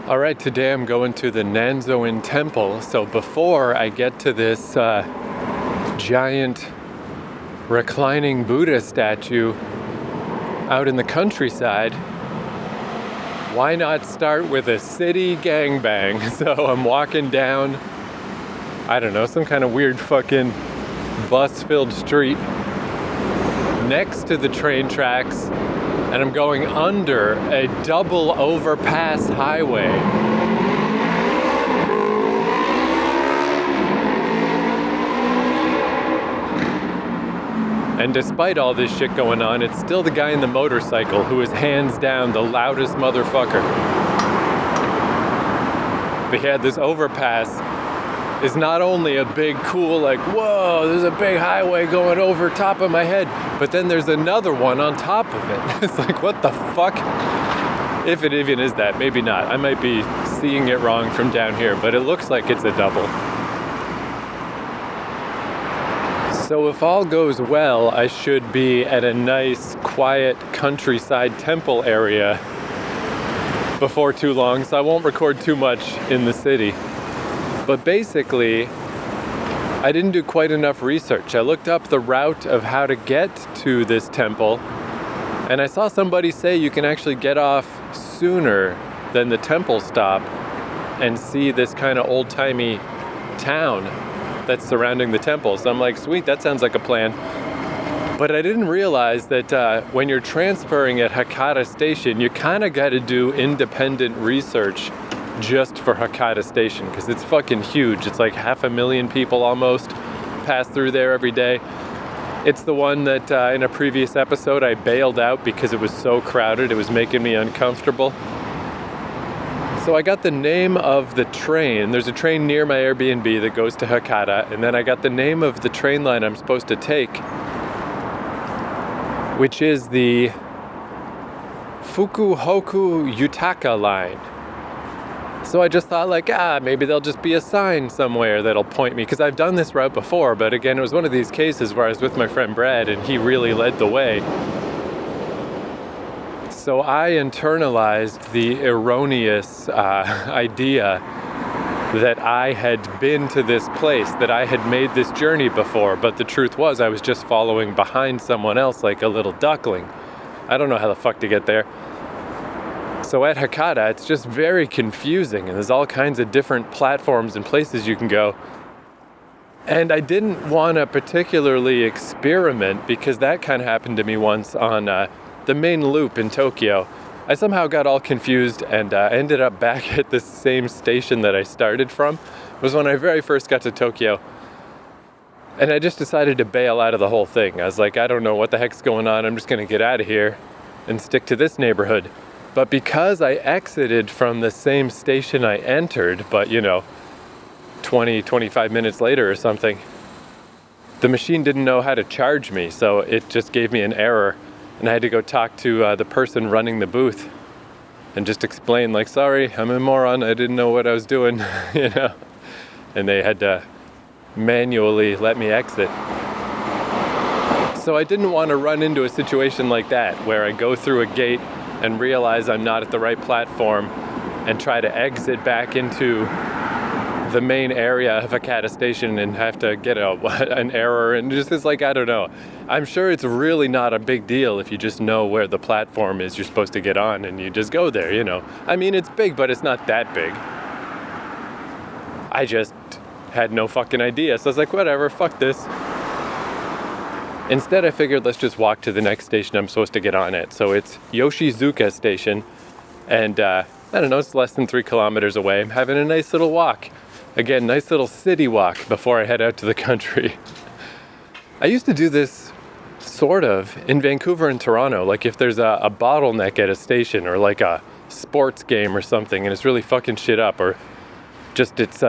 All right, today I'm going to the Nanzoin Temple. So before I get to this giant reclining Buddha statue out in the countryside, why not start with a city gangbang? So I'm walking down, I don't know, some kind of weird fucking bus-filled street next to the train tracks, and I'm going under a double overpass highway. And despite all this shit going on, it's still the guy in the motorcycle who is hands down the loudest motherfucker. But yeah, this overpass is not only a big, cool, like, whoa, there's a big highway going over top of my head, but then there's another one on top of it. It's like, what the fuck? If it even is that, maybe not. I might be seeing it wrong from down here, but it looks like it's a double. So if all goes well, I should be at a nice, quiet countryside temple area before too long, so I won't record too much in the city. But basically, I didn't do quite enough research. I looked up the route of how to get to this temple, and I saw somebody say you can actually get off sooner than the temple stop and see this kind of old-timey town that's surrounding the temple. So I'm like, sweet, that sounds like a plan. But I didn't realize that when you're transferring at Hakata Station, you kind of got to do independent research just for Hakata Station, because it's fucking huge. It's like 500,000 people almost pass through there every day. It's the one that in a previous episode I bailed out because it was so crowded, it was making me uncomfortable. So I got the name of the train. There's a train near my Airbnb that goes to Hakata, and then I got the name of the train line I'm supposed to take, which is the Fukuoka Yutaka line. So I just thought, like, maybe there'll just be a sign somewhere that'll point me, because I've done this route before, but again, it was one of these cases where I was with my friend Brad and he really led the way. So I internalized the erroneous idea that I had been to this place, that I had made this journey before, but the truth was I was just following behind someone else like a little duckling. I don't know how the fuck to get there. So at Hakata, it's just very confusing, and there's all kinds of different platforms and places you can go. And I didn't want to particularly experiment, because that kind of happened to me once on the main loop in Tokyo. I somehow got all confused and ended up back at the same station that I started from. It was when I very first got to Tokyo. And I just decided to bail out of the whole thing. I was like, I don't know what the heck's going on. I'm just going to get out of here and stick to this neighborhood. But because I exited from the same station I entered, but 20, 25 minutes later or something, the machine didn't know how to charge me, so it just gave me an error. And I had to go talk to the person running the booth and just explain, like, sorry, I'm a moron, I didn't know what I was doing, And they had to manually let me exit. So I didn't want to run into a situation like that, where I go through a gate and realize I'm not at the right platform and try to exit back into the main area of Hakata Station and have to get an error, and just, it's like, I don't know. I'm sure it's really not a big deal if you just know where the platform is you're supposed to get on and you just go there, I mean, it's big, but it's not that big. I just had no fucking idea, so I was like, whatever, fuck this. Instead, I figured, let's just walk to the next station I'm supposed to get on at. So it's Yoshizuka Station, and I don't know, it's less than 3 kilometers away. I'm having a nice little walk. Again, nice little city walk before I head out to the country. I used to do this sort of in Vancouver and Toronto, like if there's a bottleneck at a station, or like a sports game or something, and it's really fucking shit up, or just it's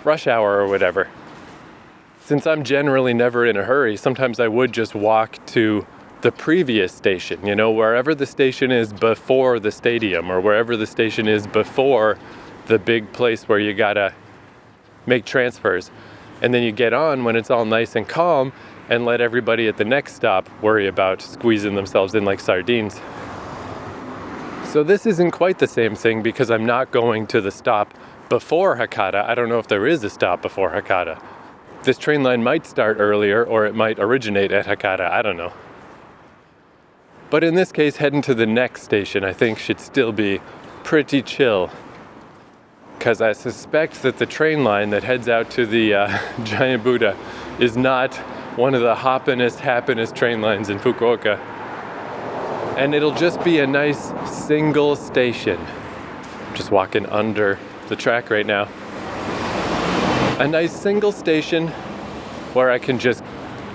rush hour or whatever. Since I'm generally never in a hurry, sometimes I would just walk to the previous station, wherever the station is before the stadium, or wherever the station is before the big place where you gotta make transfers. And then you get on when it's all nice and calm, and let everybody at the next stop worry about squeezing themselves in like sardines. So this isn't quite the same thing because I'm not going to the stop before Hakata. I don't know if there is a stop before Hakata. This train line might start earlier or it might originate at Hakata. I don't know. But in this case, heading to the next station, I think should still be pretty chill. Because I suspect that the train line that heads out to the Giant Buddha is not one of the happinest train lines in Fukuoka. And it'll just be a nice single station. I'm just walking under the track right now. A nice single station where I can just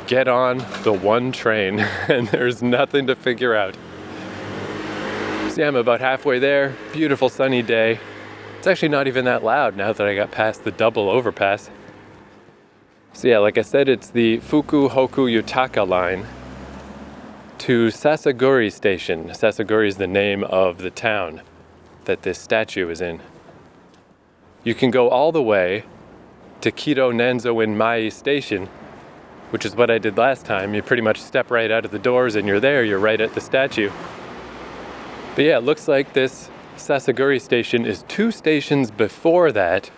get on the one train and there's nothing to figure out. See, I'm about halfway there. Beautiful sunny day. It's actually not even that loud now that I got past the double overpass. So yeah, like I said, it's the Fukuoka Yutaka line to Sasaguri Station. Sasaguri is the name of the town that this statue is in. You can go all the way to Kito Nanzoin Mai Station, which is what I did last time. You pretty much step right out of the doors and you're there, you're right at the statue. But yeah, it looks like this Sasaguri Station is 2 stations before that.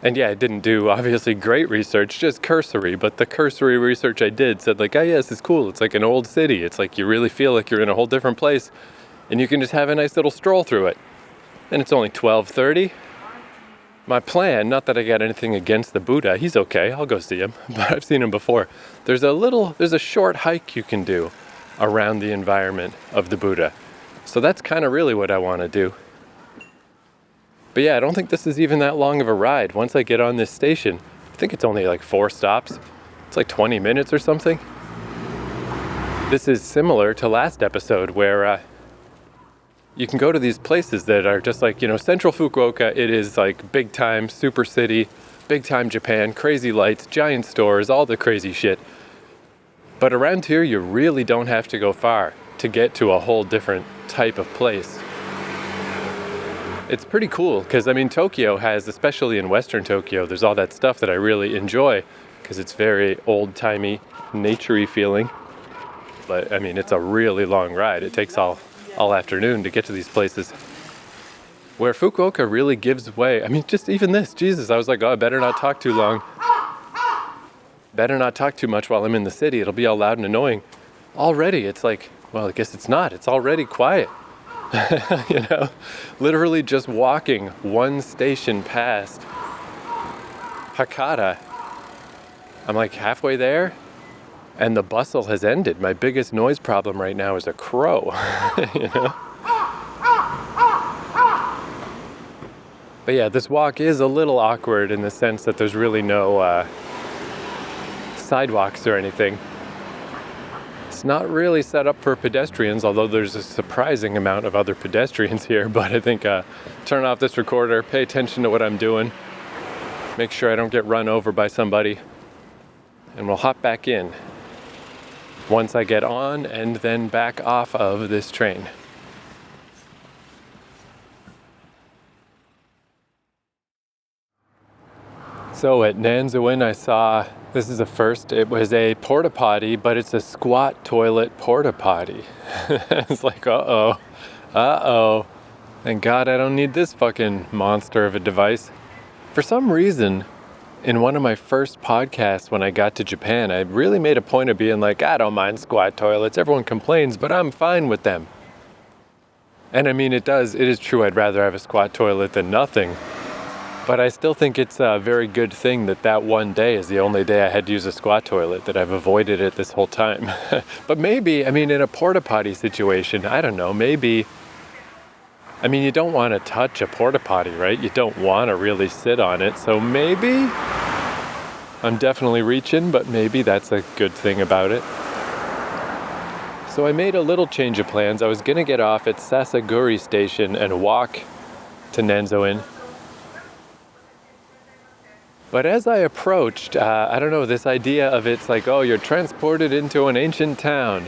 And yeah, I didn't do obviously great research, just cursory, but the cursory research I did said like, oh yes, it's cool. It's like an old city. It's like you really feel like you're in a whole different place and you can just have a nice little stroll through it. And it's only 12:30. My plan, not that I got anything against the Buddha, he's okay, I'll go see him, but I've seen him before. There's a short hike you can do around the environment of the Buddha. So that's kind of really what I want to do. But yeah, I don't think this is even that long of a ride. Once I get on this station, I think it's only like 4 stops. It's like 20 minutes or something. This is similar to last episode where you can go to these places that are just like, central Fukuoka. It is like big time super city, big time Japan, crazy lights, giant stores, all the crazy shit. But around here, you really don't have to go far to get to a whole different type of place. It's pretty cool because, Tokyo has, especially in Western Tokyo, there's all that stuff that I really enjoy because it's very old-timey, nature-y feeling. But, it's a really long ride. It takes all afternoon to get to these places. Where Fukuoka really gives way. Just even this, Jesus, I was like, oh, I better not talk too long. Better not talk too much while I'm in the city. It'll be all loud and annoying. Already, it's like, well, I guess it's not. It's already quiet. Literally just walking 1 station past Hakata. I'm like halfway there and the bustle has ended. My biggest noise problem right now is a crow, But yeah, this walk is a little awkward in the sense that there's really no sidewalks or anything. It's not really set up for pedestrians, although there's a surprising amount of other pedestrians here. But I think turn off this recorder, pay attention to what I'm doing, make sure I don't get run over by somebody, and we'll hop back in once I get on and then back off of this train. So at Nanzoin I saw, this is a first, it was a porta potty, but it's a squat toilet porta potty. It's like, uh-oh. Thank God I don't need this fucking monster of a device. For some reason, in one of my first podcasts when I got to Japan, I really made a point of being like, I don't mind squat toilets. Everyone complains, but I'm fine with them. And it is true I'd rather have a squat toilet than nothing. But I still think it's a very good thing that one day is the only day I had to use a squat toilet, that I've avoided it this whole time. But maybe, in a porta potty situation, I don't know, maybe, you don't want to touch a porta potty, right? You don't want to really sit on it. So maybe, I'm definitely reaching, but maybe that's a good thing about it. So I made a little change of plans. I was going to get off at Sasaguri Station and walk to Nanzoin. But as I approached, I don't know, this idea of it's like, oh, you're transported into an ancient town.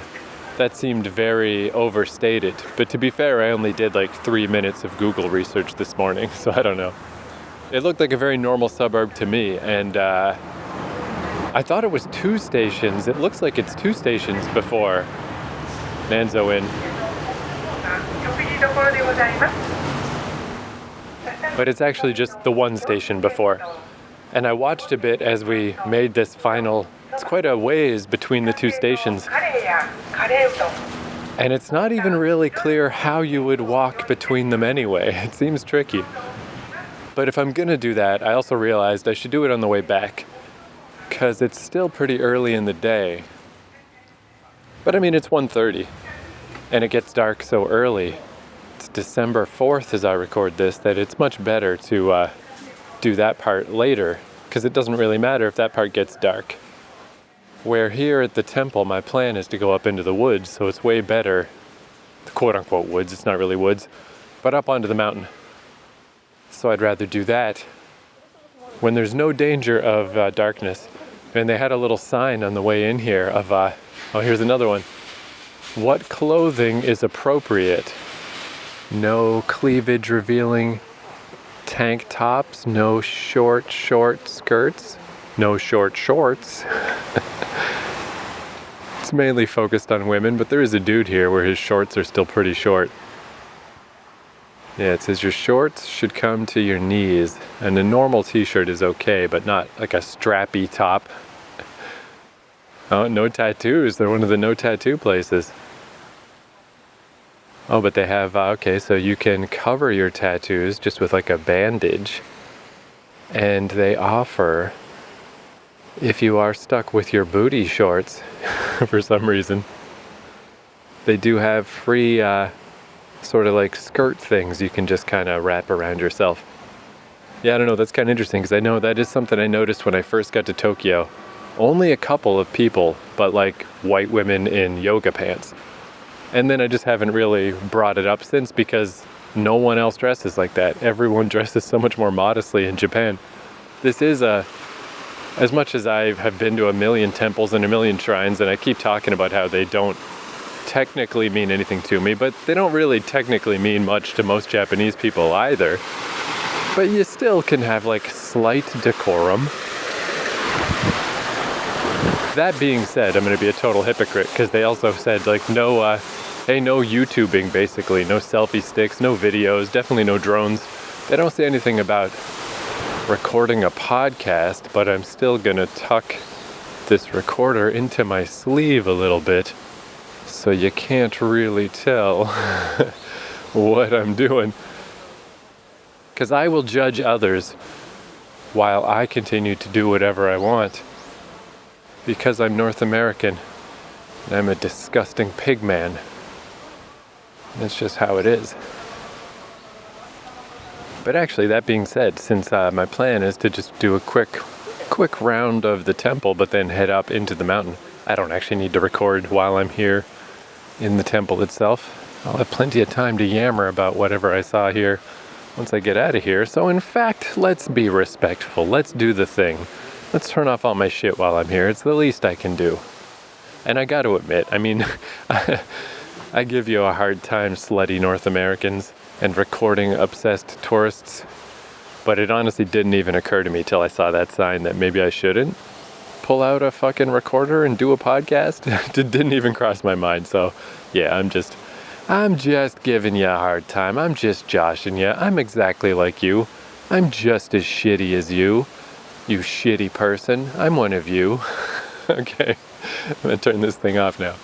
That seemed very overstated. But to be fair, I only did like 3 minutes of Google research this morning, so I don't know. It looked like a very normal suburb to me, and I thought it was 2 stations. It looks like it's 2 stations before Nanzoin. But it's actually just the one station before. And I watched a bit as we made this final, it's quite a ways between the two stations. And it's not even really clear how you would walk between them anyway. It seems tricky. But if I'm gonna do that, I also realized I should do it on the way back, because it's still pretty early in the day. But I mean, it's 1:30, and it gets dark so early. It's December 4th as I record this, that it's much better to do that part later, because it doesn't really matter if that part gets dark. Where here at the temple, my plan is to go up into the woods, so it's way better, the quote-unquote woods, it's not really woods, but up onto the mountain. So I'd rather do that when there's no danger of darkness. And they had a little sign on the way in here of, oh, here's another one. What clothing is appropriate? No cleavage revealing tank tops, no short skirts, no short shorts. It's mainly focused on women, but there is a dude here where his shorts are still pretty short. Yeah, it says your shorts should come to your knees, and a normal t-shirt is okay, but not like a strappy top. Oh, no tattoos. They're one of the no tattoo places. Oh, but they have, okay, so you can cover your tattoos just with like a bandage. And they offer, if you are stuck with your booty shorts, for some reason, they do have free, sort of like skirt things you can just kind of wrap around yourself. Yeah, I don't know, that's kind of interesting, because I know that is something I noticed when I first got to Tokyo. Only a couple of people, but like white women in yoga pants. And then I just haven't really brought it up since, because no one else dresses like that. Everyone dresses so much more modestly in Japan. This is as much as I have been to a million temples and a million shrines, and I keep talking about how they don't technically mean anything to me, but they don't really technically mean much to most Japanese people either. But you still can have like slight decorum. That being said, I'm going to be a total hypocrite, because they also said like no YouTubing, basically, no selfie sticks, no videos, definitely no drones. They don't say anything about recording a podcast, but I'm still going to tuck this recorder into my sleeve a little bit, so you can't really tell what I'm doing. Because I will judge others while I continue to do whatever I want. Because I'm North American, and I'm a disgusting pig man. That's just how it is. But actually, that being said, since my plan is to just do a quick round of the temple, but then head up into the mountain, I don't actually need to record while I'm here in the temple itself. I'll have plenty of time to yammer about whatever I saw here once I get out of here. So in fact, let's be respectful. Let's do the thing. Let's turn off all my shit while I'm here. It's the least I can do. And I got to admit, I mean, I give you a hard time, slutty North Americans and recording obsessed tourists. But it honestly didn't even occur to me till I saw that sign that maybe I shouldn't pull out a fucking recorder and do a podcast. It didn't even cross my mind. So yeah, I'm just giving you a hard time. I'm just joshing you. I'm exactly like you. I'm just as shitty as you. You shitty person. I'm one of you. Okay, I'm gonna turn this thing off now.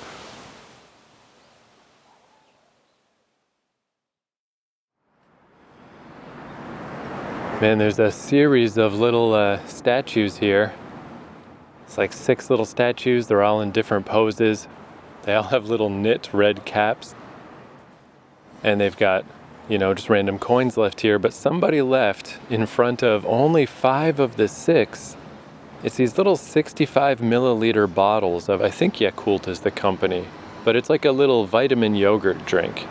Man, there's a series of little statues here. It's like 6 little statues. They're all in different poses. They all have little knit red caps. And they've got, just random coins left here, but somebody left in front of only 5 of the 6. It's these little 65 milliliter bottles of, I think Yakult is the company, but it's like a little vitamin yogurt drink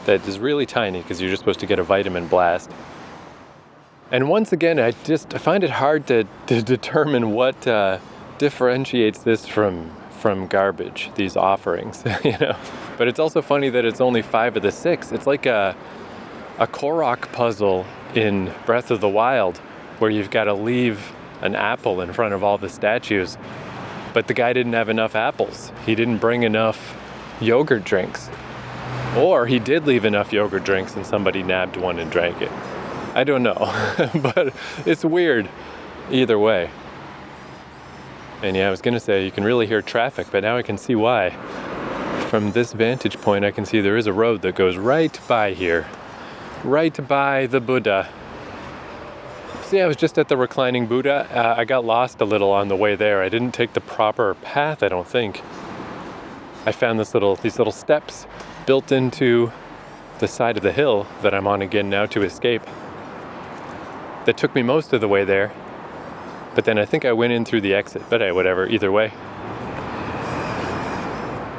that is really tiny, because you're just supposed to get a vitamin blast. And once again, I find it hard to determine what differentiates this from garbage, these offerings, But it's also funny that it's only 5 of the 6. It's like a Korok puzzle in Breath of the Wild, where you've got to leave an apple in front of all the statues. But the guy didn't have enough apples. He didn't bring enough yogurt drinks. Or he did leave enough yogurt drinks and somebody nabbed one and drank it. I don't know, but it's weird either way. And yeah, I was gonna say you can really hear traffic, but now I can see why. From this vantage point, I can see there is a road that goes right by here, right by the Buddha. See, I was just at the reclining Buddha. I got lost a little on the way there. I didn't take the proper path, I don't think. I found these little steps built into the side of the hill that I'm on again now to escape. That took me most of the way there. But then I think I went in through the exit. But hey, whatever, either way.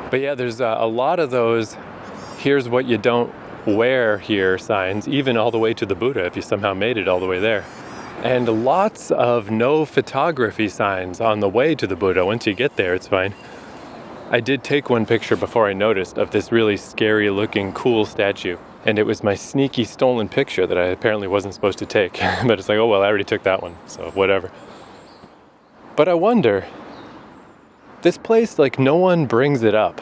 But yeah, there's a lot of those here's what you don't wear here signs, even all the way to the Buddha if you somehow made it all the way there. And lots of no photography signs on the way to the Buddha. Once you get there, it's fine. I did take one picture before I noticed of this really scary looking cool statue. And it was my sneaky stolen picture that I apparently wasn't supposed to take. But it's like, oh well, I already took that one, so whatever. But I wonder, this place, like, no one brings it up.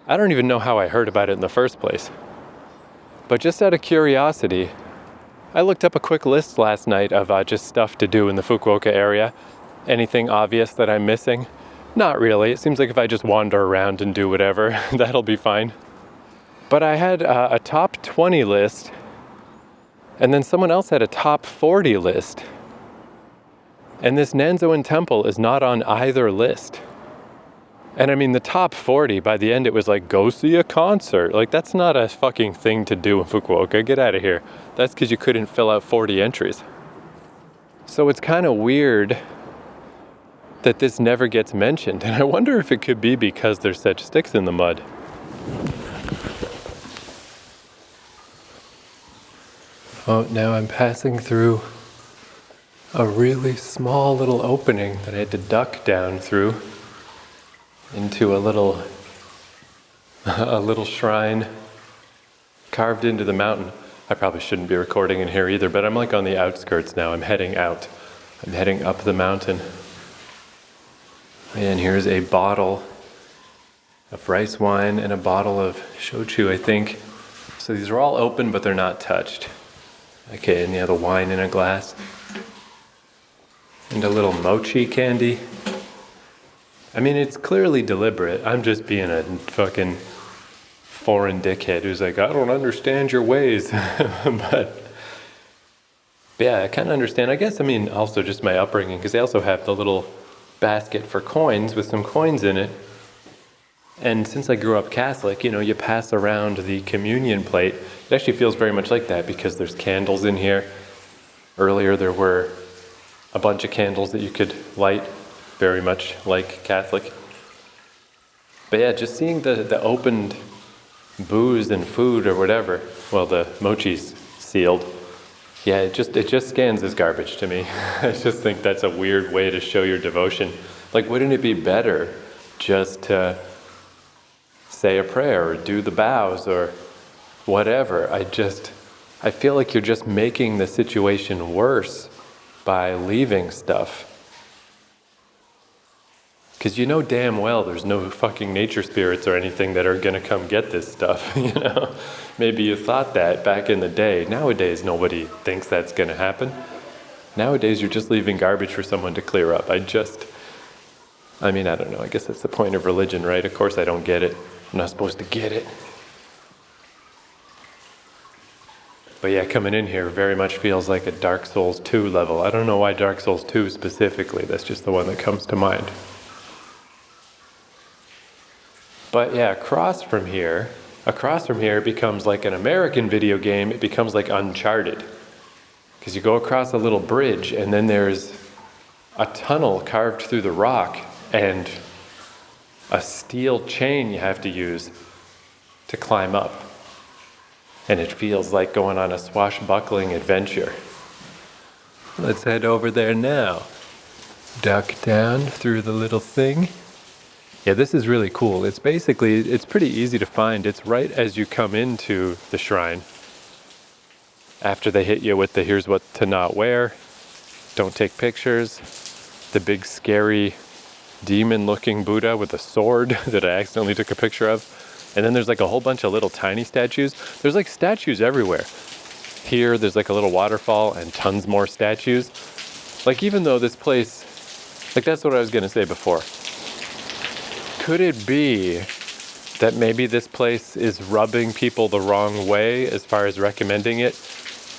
I don't even know how I heard about it in the first place. But just out of curiosity, I looked up a quick list last night of just stuff to do in the Fukuoka area. Anything obvious that I'm missing? Not really. It seems like if I just wander around and do whatever, that'll be fine. But I had a top 20 list, and then someone else had a top 40 list. And this Nanzoin Temple is not on either list. And I mean, the top 40, by the end it was like, go see a concert. Like, that's not a fucking thing to do in Fukuoka. Get out of here. That's because you couldn't fill out 40 entries. So it's kind of weird that this never gets mentioned. And I wonder if it could be because there's such sticks in the mud. Oh, now I'm passing through a really small little opening that I had to duck down through into a little shrine carved into the mountain. I probably shouldn't be recording in here either, but I'm like on the outskirts now. I'm heading out. I'm heading up the mountain. And here's a bottle of rice wine and a bottle of shochu, I think. So these are all open, but they're not touched. Okay, and yeah, the wine in a glass. And a little mochi candy. I mean, it's clearly deliberate. I'm just being a fucking foreign dickhead who's like, I don't understand your ways. But yeah, I kind of understand. I guess, I mean, also just my upbringing, because they also have the little basket for coins with some coins in it. And since I grew up Catholic, you know, you pass around the communion plate. It actually feels very much like that because there's candles in here. Earlier there were a bunch of candles that you could light, very much like Catholic. But yeah, just seeing the opened booze and food or whatever, well, the mochi's sealed. Yeah, it just scans as garbage to me. I just think that's a weird way to show your devotion. Like, wouldn't it be better just to say a prayer or do the bows or whatever? I feel like you're just making the situation worse by leaving stuff. Because you know damn well there's no fucking nature spirits or anything that are going to come get this stuff, you know? Maybe you thought that back in the day. Nowadays, nobody thinks that's going to happen. Nowadays, you're just leaving garbage for someone to clear up. I don't know. I guess that's the point of religion, right? Of course I don't get it. I'm not supposed to get it. But yeah, coming in here very much feels like a Dark Souls 2 level. I don't know why Dark Souls 2 specifically. That's just the one that comes to mind. But yeah, across from here becomes like an American video game. It becomes like Uncharted. Because you go across a little bridge and then there's a tunnel carved through the rock and a steel chain you have to use to climb up. And it feels like going on a swashbuckling adventure. Let's head over there now. Duck down through the little thing. Yeah, this is really cool. It's pretty easy to find. It's right as you come into the shrine. After they hit you with the here's what to not wear, don't take pictures, the big scary demon-looking Buddha with a sword that I accidentally took a picture of. And then there's like a whole bunch of little tiny statues. There's like statues everywhere. Here, there's like a little waterfall and tons more statues. Like, even though this place, like, that's what I was gonna say before. Could it be that maybe this place is rubbing people the wrong way as far as recommending it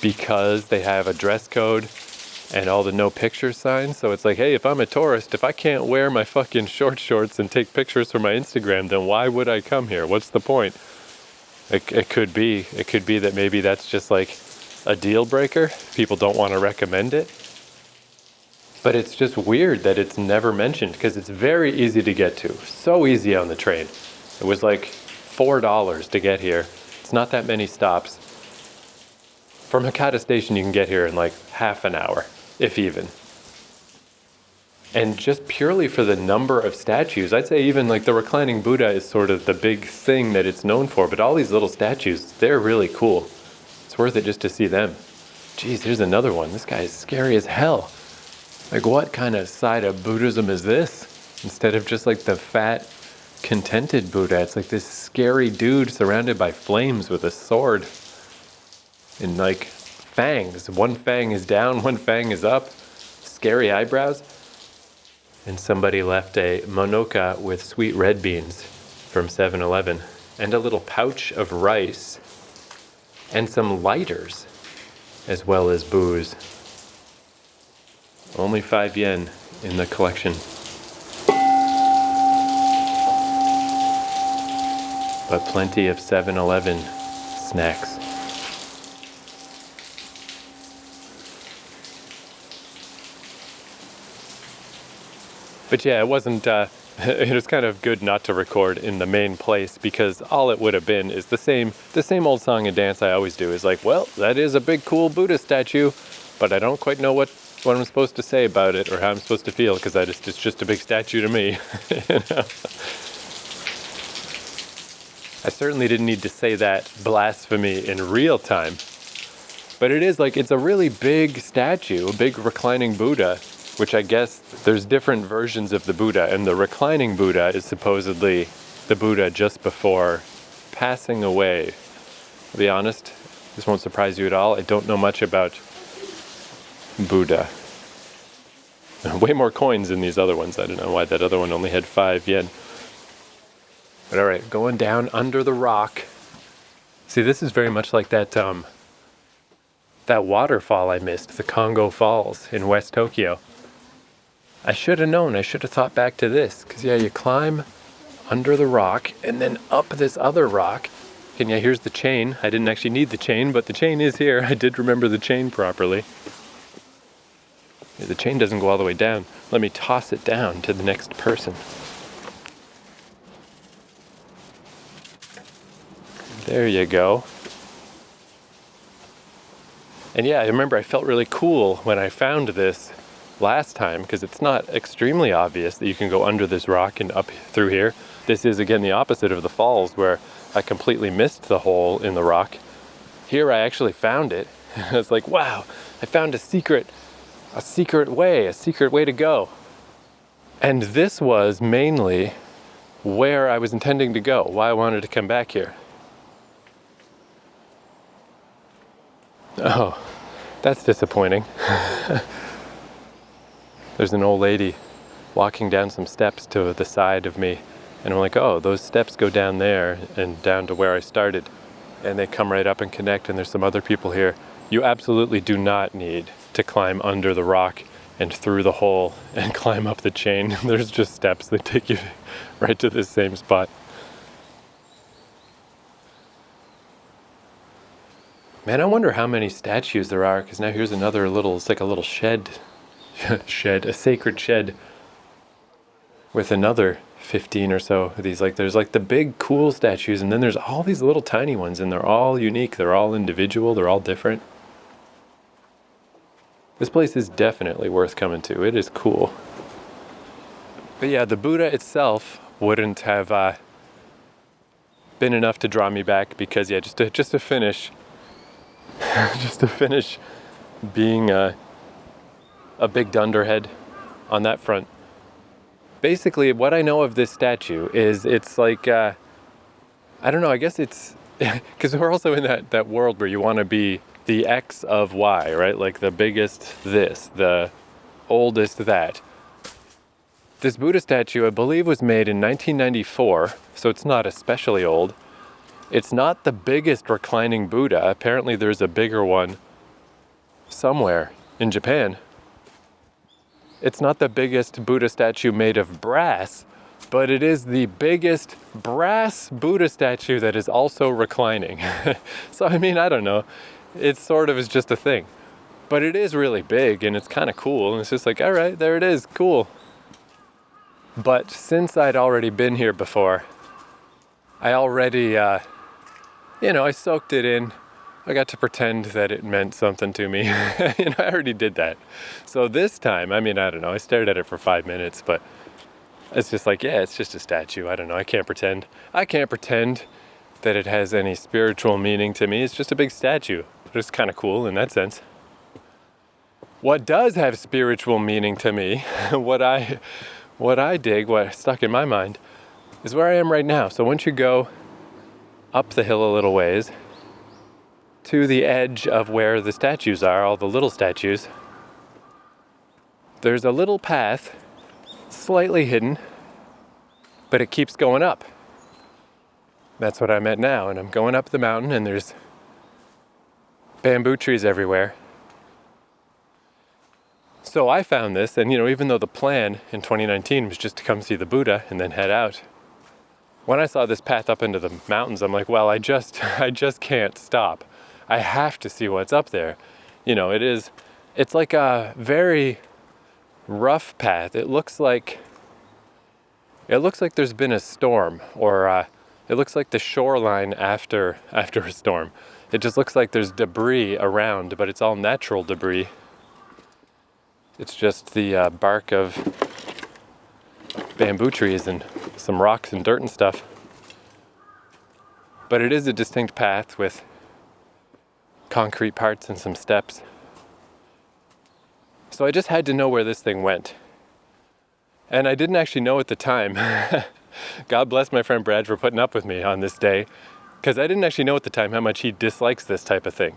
because they have a dress code and all the no picture signs? So it's like, hey, if I'm a tourist, if I can't wear my fucking shorts and take pictures for my Instagram, then why would I come here? What's the point? It could be that maybe that's just like a deal breaker. People don't want to recommend it. But it's just weird that it's never mentioned, because it's very easy to get to. So easy on the train. It was like $4 to get here. It's not that many stops. From Hakata Station, you can get here in like half an hour, if even. And just purely for the number of statues, I'd say even like the reclining Buddha is sort of the big thing that it's known for, but all these little statues, they're really cool. It's worth it just to see them. Geez, here's another one. This guy is scary as hell. Like, what kind of side of Buddhism is this? Instead of just like the fat, contented Buddha, it's like this scary dude surrounded by flames with a sword and like fangs. One fang is down, one fang is up. Scary eyebrows. And somebody left a monoka with sweet red beans from 7-Eleven and a little pouch of rice and some lighters as well as booze. Only 5 yen in the collection. But plenty of 7-Eleven snacks. But yeah, it wasn't, it was kind of good not to record in the main place, because all it would have been is the same old song and dance I always do. Is like, well, that is a big cool Buddha statue, but I don't quite know what I'm supposed to say about it or how I'm supposed to feel, because it's just a big statue to me. You know? I certainly didn't need to say that blasphemy in real time, but it is like, it's a really big statue, a big reclining Buddha, which I guess there's different versions of the Buddha, and the reclining Buddha is supposedly the Buddha just before passing away. To be honest, this won't surprise you at all. I don't know much about Buddha. Way more coins in these other ones. I don't know why that other one only had 5 yen. But alright, going down under the rock. See, this is very much like that that waterfall I missed, the Congo Falls in West Tokyo. I should have known, I should have thought back to this. Because yeah, you climb under the rock and then up this other rock. And yeah, here's the chain. I didn't actually need the chain, but the chain is here. I did remember the chain properly. The chain doesn't go all the way down. Let me toss it down to the next person. There you go. And yeah, I remember I felt really cool when I found this last time, because it's not extremely obvious that you can go under this rock and up through here. This is, again, the opposite of the falls, where I completely missed the hole in the rock. Here I actually found it. I was like, wow, I found a secret way to go. And this was mainly where I was intending to go, why I wanted to come back here. Oh, that's disappointing. There's an old lady walking down some steps to the side of me, and I'm like, oh, those steps go down there and down to where I started, and they come right up and connect, and there's some other people here. You absolutely do not need to climb under the rock and through the hole and climb up the chain. There's just steps that take you right to the same spot. Man, I wonder how many statues there are, because now here's another little, it's like a little shed, a sacred shed with another 15 or so of these. Like, there's like the big cool statues, and then there's all these little tiny ones, and they're all unique, they're all individual, they're all different. This place is definitely worth coming to. It is cool. But yeah, the Buddha itself wouldn't have been enough to draw me back, because yeah, just to finish being a big dunderhead on that front. Basically, what I know of this statue is it's like I don't know, I guess it's, because we're also in that world where you want to be the X of Y, right? Like the biggest this, the oldest that. This Buddha statue, I believe, was made in 1994, so it's not especially old. It's not the biggest reclining Buddha. Apparently there's a bigger one somewhere in Japan. It's not the biggest Buddha statue made of brass, but it is the biggest brass Buddha statue that is also reclining. So, I mean, I don't know. It sort of is just a thing. But it is really big and it's kind of cool. And it's just like, all right, there it is, cool. But since I'd already been here before, I already, I soaked it in. I got to pretend that it meant something to me. I already did that. So this time, I mean, I don't know, I stared at it for 5 minutes, but it's just like, yeah, it's just a statue. I don't know, I can't pretend that it has any spiritual meaning to me. It's just a big statue. It's kind of cool in that sense. What does have spiritual meaning to me, what I dig, what stuck in my mind, is where I am right now. So once you go up the hill a little ways, to the edge of where the statues are, all the little statues, there's a little path, slightly hidden, but it keeps going up. That's what I'm at now, and I'm going up the mountain, and there's bamboo trees everywhere. So I found this, and even though the plan in 2019 was just to come see the Buddha and then head out, when I saw this path up into the mountains, I'm like, well, I just can't stop. I have to see what's up there. It's like a very rough path. It looks like there's been a storm, or it looks like the shoreline after a storm. It just looks like there's debris around, but it's all natural debris. It's just the bark of bamboo trees and some rocks and dirt and stuff. But it is a distinct path with concrete parts and some steps. So I just had to know where this thing went. And I didn't actually know at the time. God bless my friend Brad for putting up with me on this day, because I didn't actually know at the time how much he dislikes this type of thing,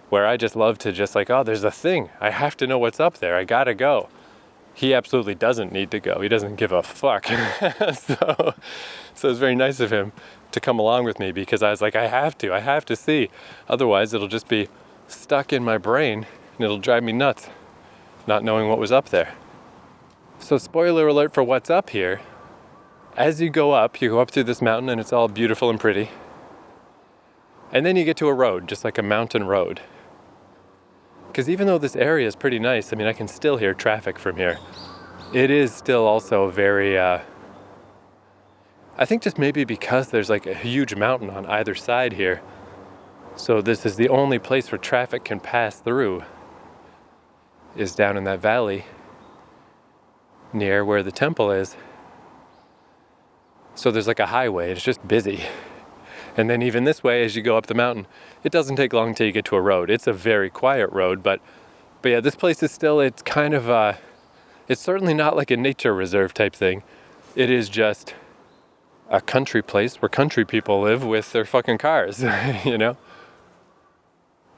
where I just love to oh, there's a thing. I have to know what's up there. I gotta go. He absolutely doesn't need to go. He doesn't give a fuck. So it's very nice of him to come along with me, because I was like, I have to see. Otherwise, it'll just be stuck in my brain and it'll drive me nuts, not knowing what was up there. So spoiler alert for what's up here. As you go up through this mountain and it's all beautiful and pretty. And then you get to a road, just like a mountain road. Because even though this area is pretty nice, I mean, I can still hear traffic from here. It is still also very, I think just maybe because there's like a huge mountain on either side here. So this is the only place where traffic can pass through, is down in that valley near where the temple is. So there's like a highway, it's just busy. And then even this way, as you go up the mountain, it doesn't take long till you get to a road. It's a very quiet road, but yeah, this place is still, it's kind of, it's certainly not like a nature reserve type thing. It is just a country place where country people live with their fucking cars,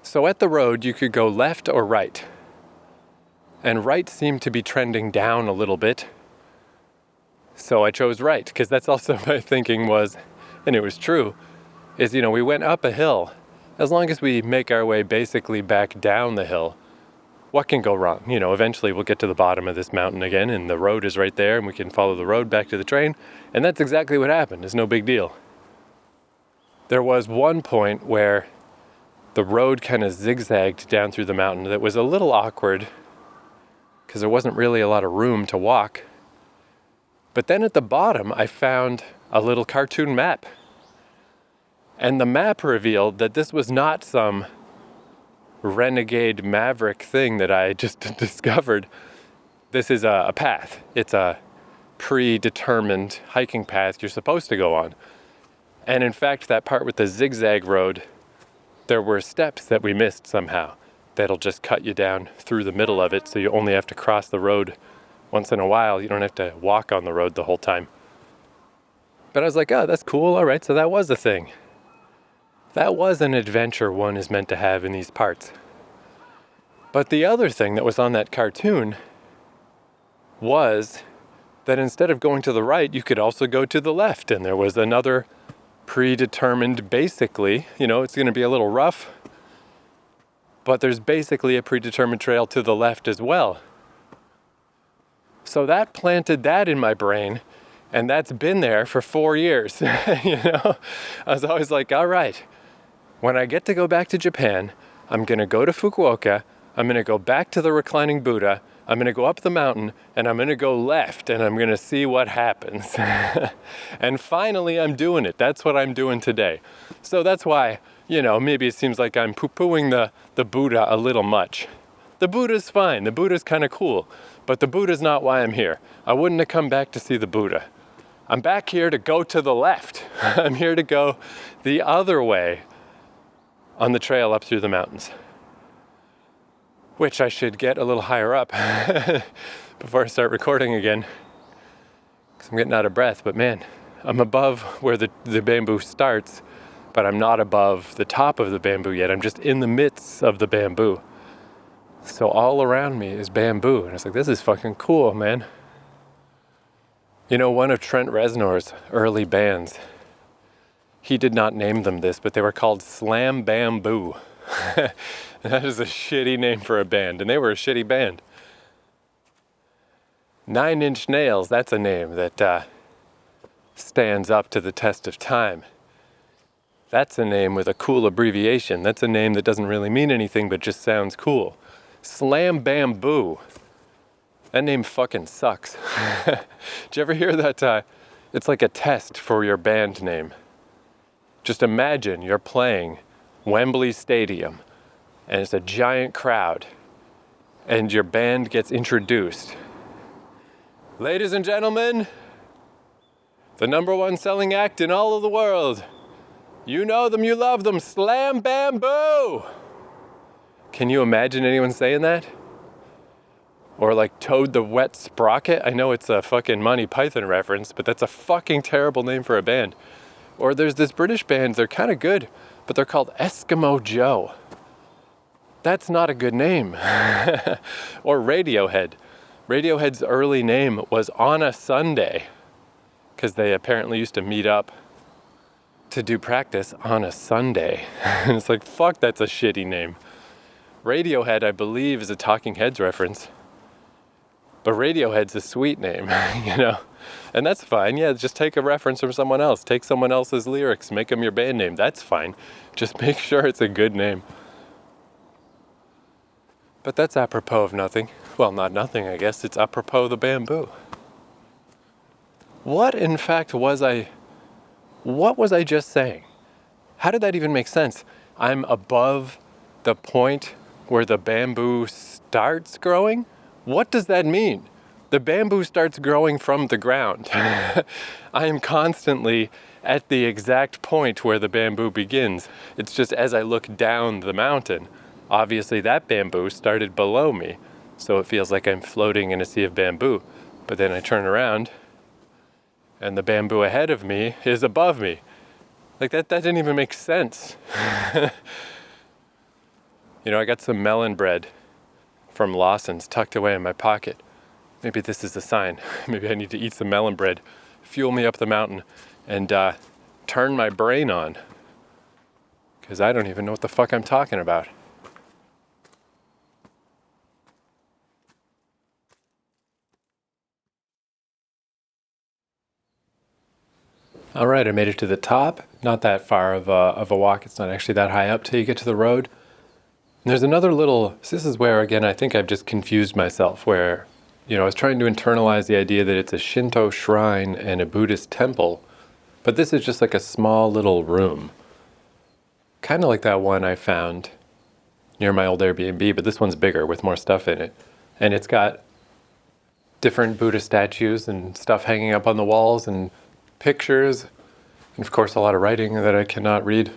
So at the road, you could go left or right. And right seemed to be trending down a little bit. So I chose right, because that's also my thinking was, and it was true, is, we went up a hill. As long as we make our way basically back down the hill, what can go wrong? Eventually we'll get to the bottom of this mountain again, and the road is right there, and we can follow the road back to the train, and that's exactly what happened. It's no big deal. There was one point where the road kind of zigzagged down through the mountain that was a little awkward, because there wasn't really a lot of room to walk. But then at the bottom, I found a little cartoon map. And the map revealed that this was not some renegade maverick thing that I just discovered. This is a path. It's a predetermined hiking path you're supposed to go on. And in fact, that part with the zigzag road, there were steps that we missed somehow that'll just cut you down through the middle of it, so you only have to cross the road once in a while. You don't have to walk on the road the whole time. But I was like, oh, that's cool. All right, so that was a thing. That was an adventure one is meant to have in these parts. But the other thing that was on that cartoon was that instead of going to the right, you could also go to the left. And there was another predetermined, basically, it's going to be a little rough, but there's basically a predetermined trail to the left as well. So that planted that in my brain, and that's been there for 4 years. I was always like, all right, when I get to go back to Japan, I'm going to go to Fukuoka, I'm going to go back to the reclining Buddha, I'm going to go up the mountain, and I'm going to go left, and I'm going to see what happens. And finally, I'm doing it. That's what I'm doing today. So that's why, maybe it seems like I'm poo-pooing the Buddha a little much. The Buddha's fine. The Buddha's kind of cool. But the Buddha's not why I'm here. I wouldn't have come back to see the Buddha. I'm back here to go to the left. I'm here to go the other way on the trail up through the mountains. Which I should get a little higher up before I start recording again, because I'm getting out of breath. But man, I'm above where the bamboo starts, but I'm not above the top of the bamboo yet. I'm just in the midst of the bamboo. So all around me is bamboo. And I was like, this is fucking cool, man. One of Trent Reznor's early bands, he did not name them this, but they were called Slam Bamboo. That is a shitty name for a band, and they were a shitty band. 9 Inch Nails, that's a name that stands up to the test of time. That's a name with a cool abbreviation. That's a name that doesn't really mean anything, but just sounds cool. Slam Bamboo. That name fucking sucks. Did you ever hear that? It's like a test for your band name. Just imagine you're playing Wembley Stadium, and it's a giant crowd, and your band gets introduced. Ladies and gentlemen, the #1 selling act in all of the world. You know them, you love them, Slam Bamboo! Can you imagine anyone saying that? Or like Toad the Wet Sprocket? I know it's a fucking Monty Python reference, but that's a fucking terrible name for a band. Or there's this British band, they're kind of good, but they're called Eskimo Joe. That's not a good name. Or Radiohead. Radiohead's early name was On a Sunday, because they apparently used to meet up to do practice on a Sunday. And it's like, fuck, that's a shitty name. Radiohead, I believe, is a Talking Heads reference. But Radiohead's a sweet name, And that's fine. Yeah, just take a reference from someone else. Take someone else's lyrics, make them your band name. That's fine. Just make sure it's a good name. But that's apropos of nothing. Well, not nothing, I guess. It's apropos the bamboo. What, in fact, was I just saying? How did that even make sense? I'm above the point where the bamboo starts growing? What does that mean? The bamboo starts growing from the ground. I am constantly at the exact point where the bamboo begins. It's just as I look down the mountain, obviously that bamboo started below me, so it feels like I'm floating in a sea of bamboo. But then I turn around, and the bamboo ahead of me is above me. Like that didn't even make sense. I got some melon bread from Lawson's tucked away in my pocket. Maybe this is a sign. Maybe I need to eat some melon bread, fuel me up the mountain, and turn my brain on. Because I don't even know what the fuck I'm talking about. All right, I made it to the top. Not that far of a walk. It's not actually that high up till you get to the road. And there's another this is where, again, I think I've just confused myself, where, I was trying to internalize the idea that it's a Shinto shrine and a Buddhist temple, but this is just like a small little room. Kind of like that one I found near my old Airbnb, but this one's bigger with more stuff in it. And it's got different Buddha statues and stuff hanging up on the walls and pictures, and of course a lot of writing that I cannot read.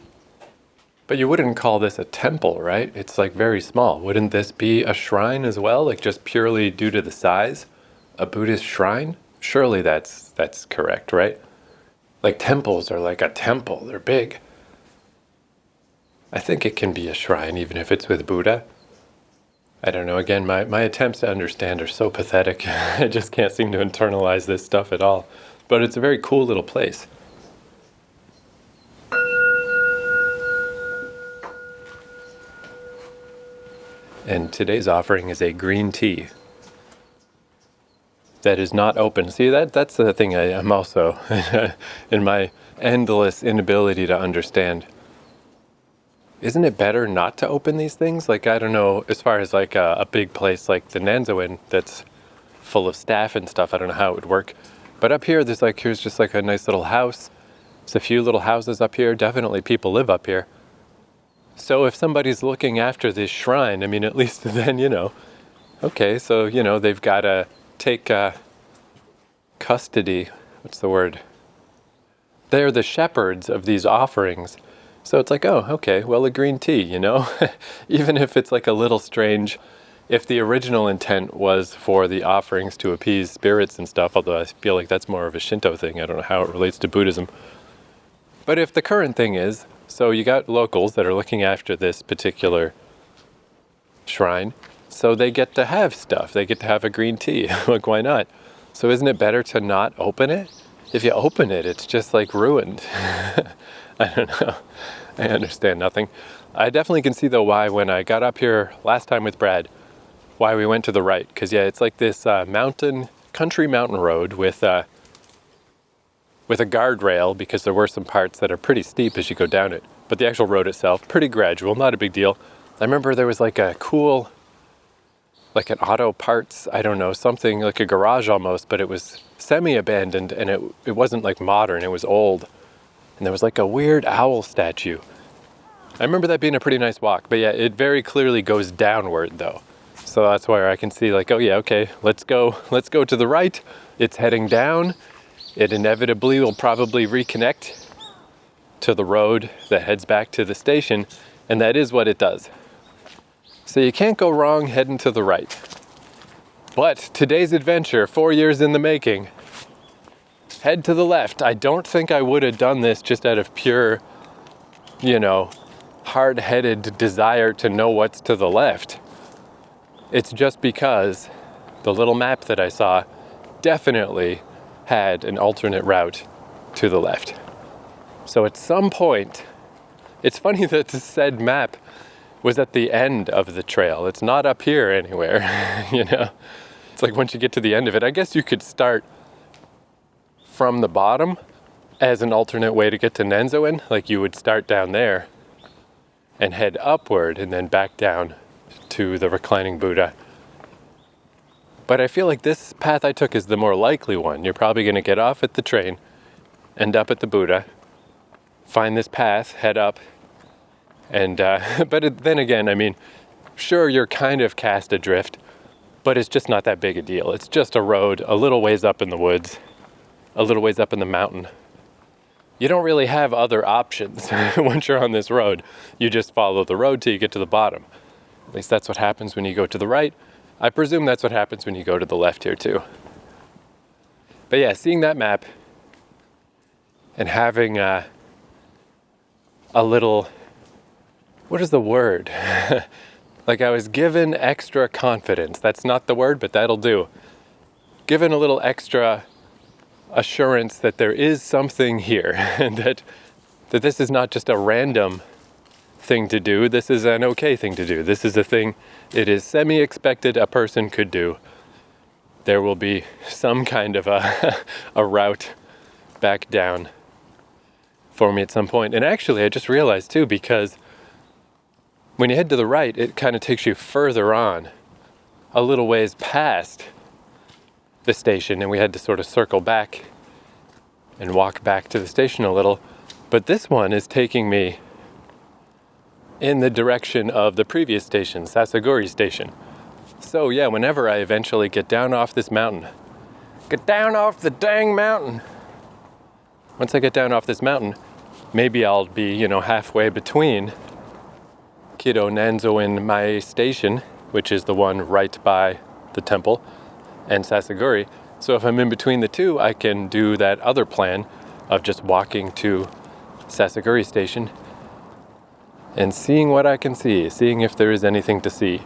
But you wouldn't call this a temple, right? It's like very small. Wouldn't this be a shrine as well? Like just purely due to the size? A Buddhist shrine? Surely that's correct, right? Like temples are like a temple, they're big. I think it can be a shrine even if it's with Buddha. I don't know, again, my attempts to understand are so pathetic. I just can't seem to internalize this stuff at all. But it's a very cool little place. And today's offering is a green tea that is not open. See, that's the thing I'm also, in my endless inability to understand. Isn't it better not to open these things? Like, I don't know, as far as like a big place like the Nanzoin that's full of staff and stuff, I don't know how it would work. But up here, here's just like a nice little house. There's a few little houses up here. Definitely people live up here. So if somebody's looking after this shrine, I mean, at least then, okay, so, they've got to take custody. What's the word? They're the shepherds of these offerings. So it's like, oh, okay, well, a green tea, even if it's like a little strange, if the original intent was for the offerings to appease spirits and stuff, although I feel like that's more of a Shinto thing. I don't know how it relates to Buddhism. But if the current thing is, so you got locals that are looking after this particular shrine, so they get to have stuff. They get to have a green tea. Like, why not? So isn't it better to not open it? If you open it, it's just like ruined. I don't know. I understand nothing. I definitely can see though why when I got up here last time with Brad, why we went to the right. Because yeah, it's like this country mountain road with a guardrail, because there were some parts that are pretty steep as you go down it. But the actual road itself, pretty gradual, not a big deal. I remember there was like a cool, like an auto parts, I don't know, something like a garage almost, but it was semi-abandoned and it wasn't like modern, it was old. And there was like a weird owl statue. I remember that being a pretty nice walk, but yeah, it very clearly goes downward though. So that's where I can see like, oh yeah, okay, let's go to the right. It's heading down. It inevitably will probably reconnect to the road that heads back to the station, and that is what it does. So you can't go wrong heading to the right. But today's adventure, 4 years in the making, head to the left. I don't think I would have done this just out of pure, hard-headed desire to know what's to the left. It's just because the little map that I saw definitely had an alternate route to the left. So at some point, it's funny that the said map was at the end of the trail. It's not up here anywhere, It's like once you get to the end of it, I guess you could start from the bottom as an alternate way to get to Nanzoin. Like you would start down there and head upward and then back down to the reclining Buddha. But I feel like this path I took is the more likely one. You're probably going to get off at the train, end up at the Buddha, find this path, head up, and then again, I mean, sure, you're kind of cast adrift, but it's just not that big a deal. It's just a road a little ways up in the woods, a little ways up in the mountain. You don't really have other options once you're on this road. You just follow the road till you get to the bottom. At least that's what happens when you go to the right. I presume that's what happens when you go to the left here too. But yeah, seeing that map and having a little, what is the word? Like I was given extra confidence. That's not the word, but that'll do. Given a little extra assurance that there is something here and that this is not just a random thing to do. This is an okay thing to do. This is a thing, it is semi-expected a person could do. There will be some kind of a route back down for me at some point. And actually, I just realized too, because when you head to the right, it kind of takes you further on, a little ways past the station, and we had to sort of circle back and walk back to the station a little. But this one is taking me in the direction of the previous station, Sasaguri Station. So yeah, whenever I eventually get down off this mountain, get down off the dang mountain. Once I get down off this mountain, maybe I'll be, halfway between Kiddo Nanzoin Mai Station, which is the one right by the temple, and Sasaguri. So if I'm in between the two, I can do that other plan of just walking to Sasaguri Station and seeing what I can see, seeing if there is anything to see.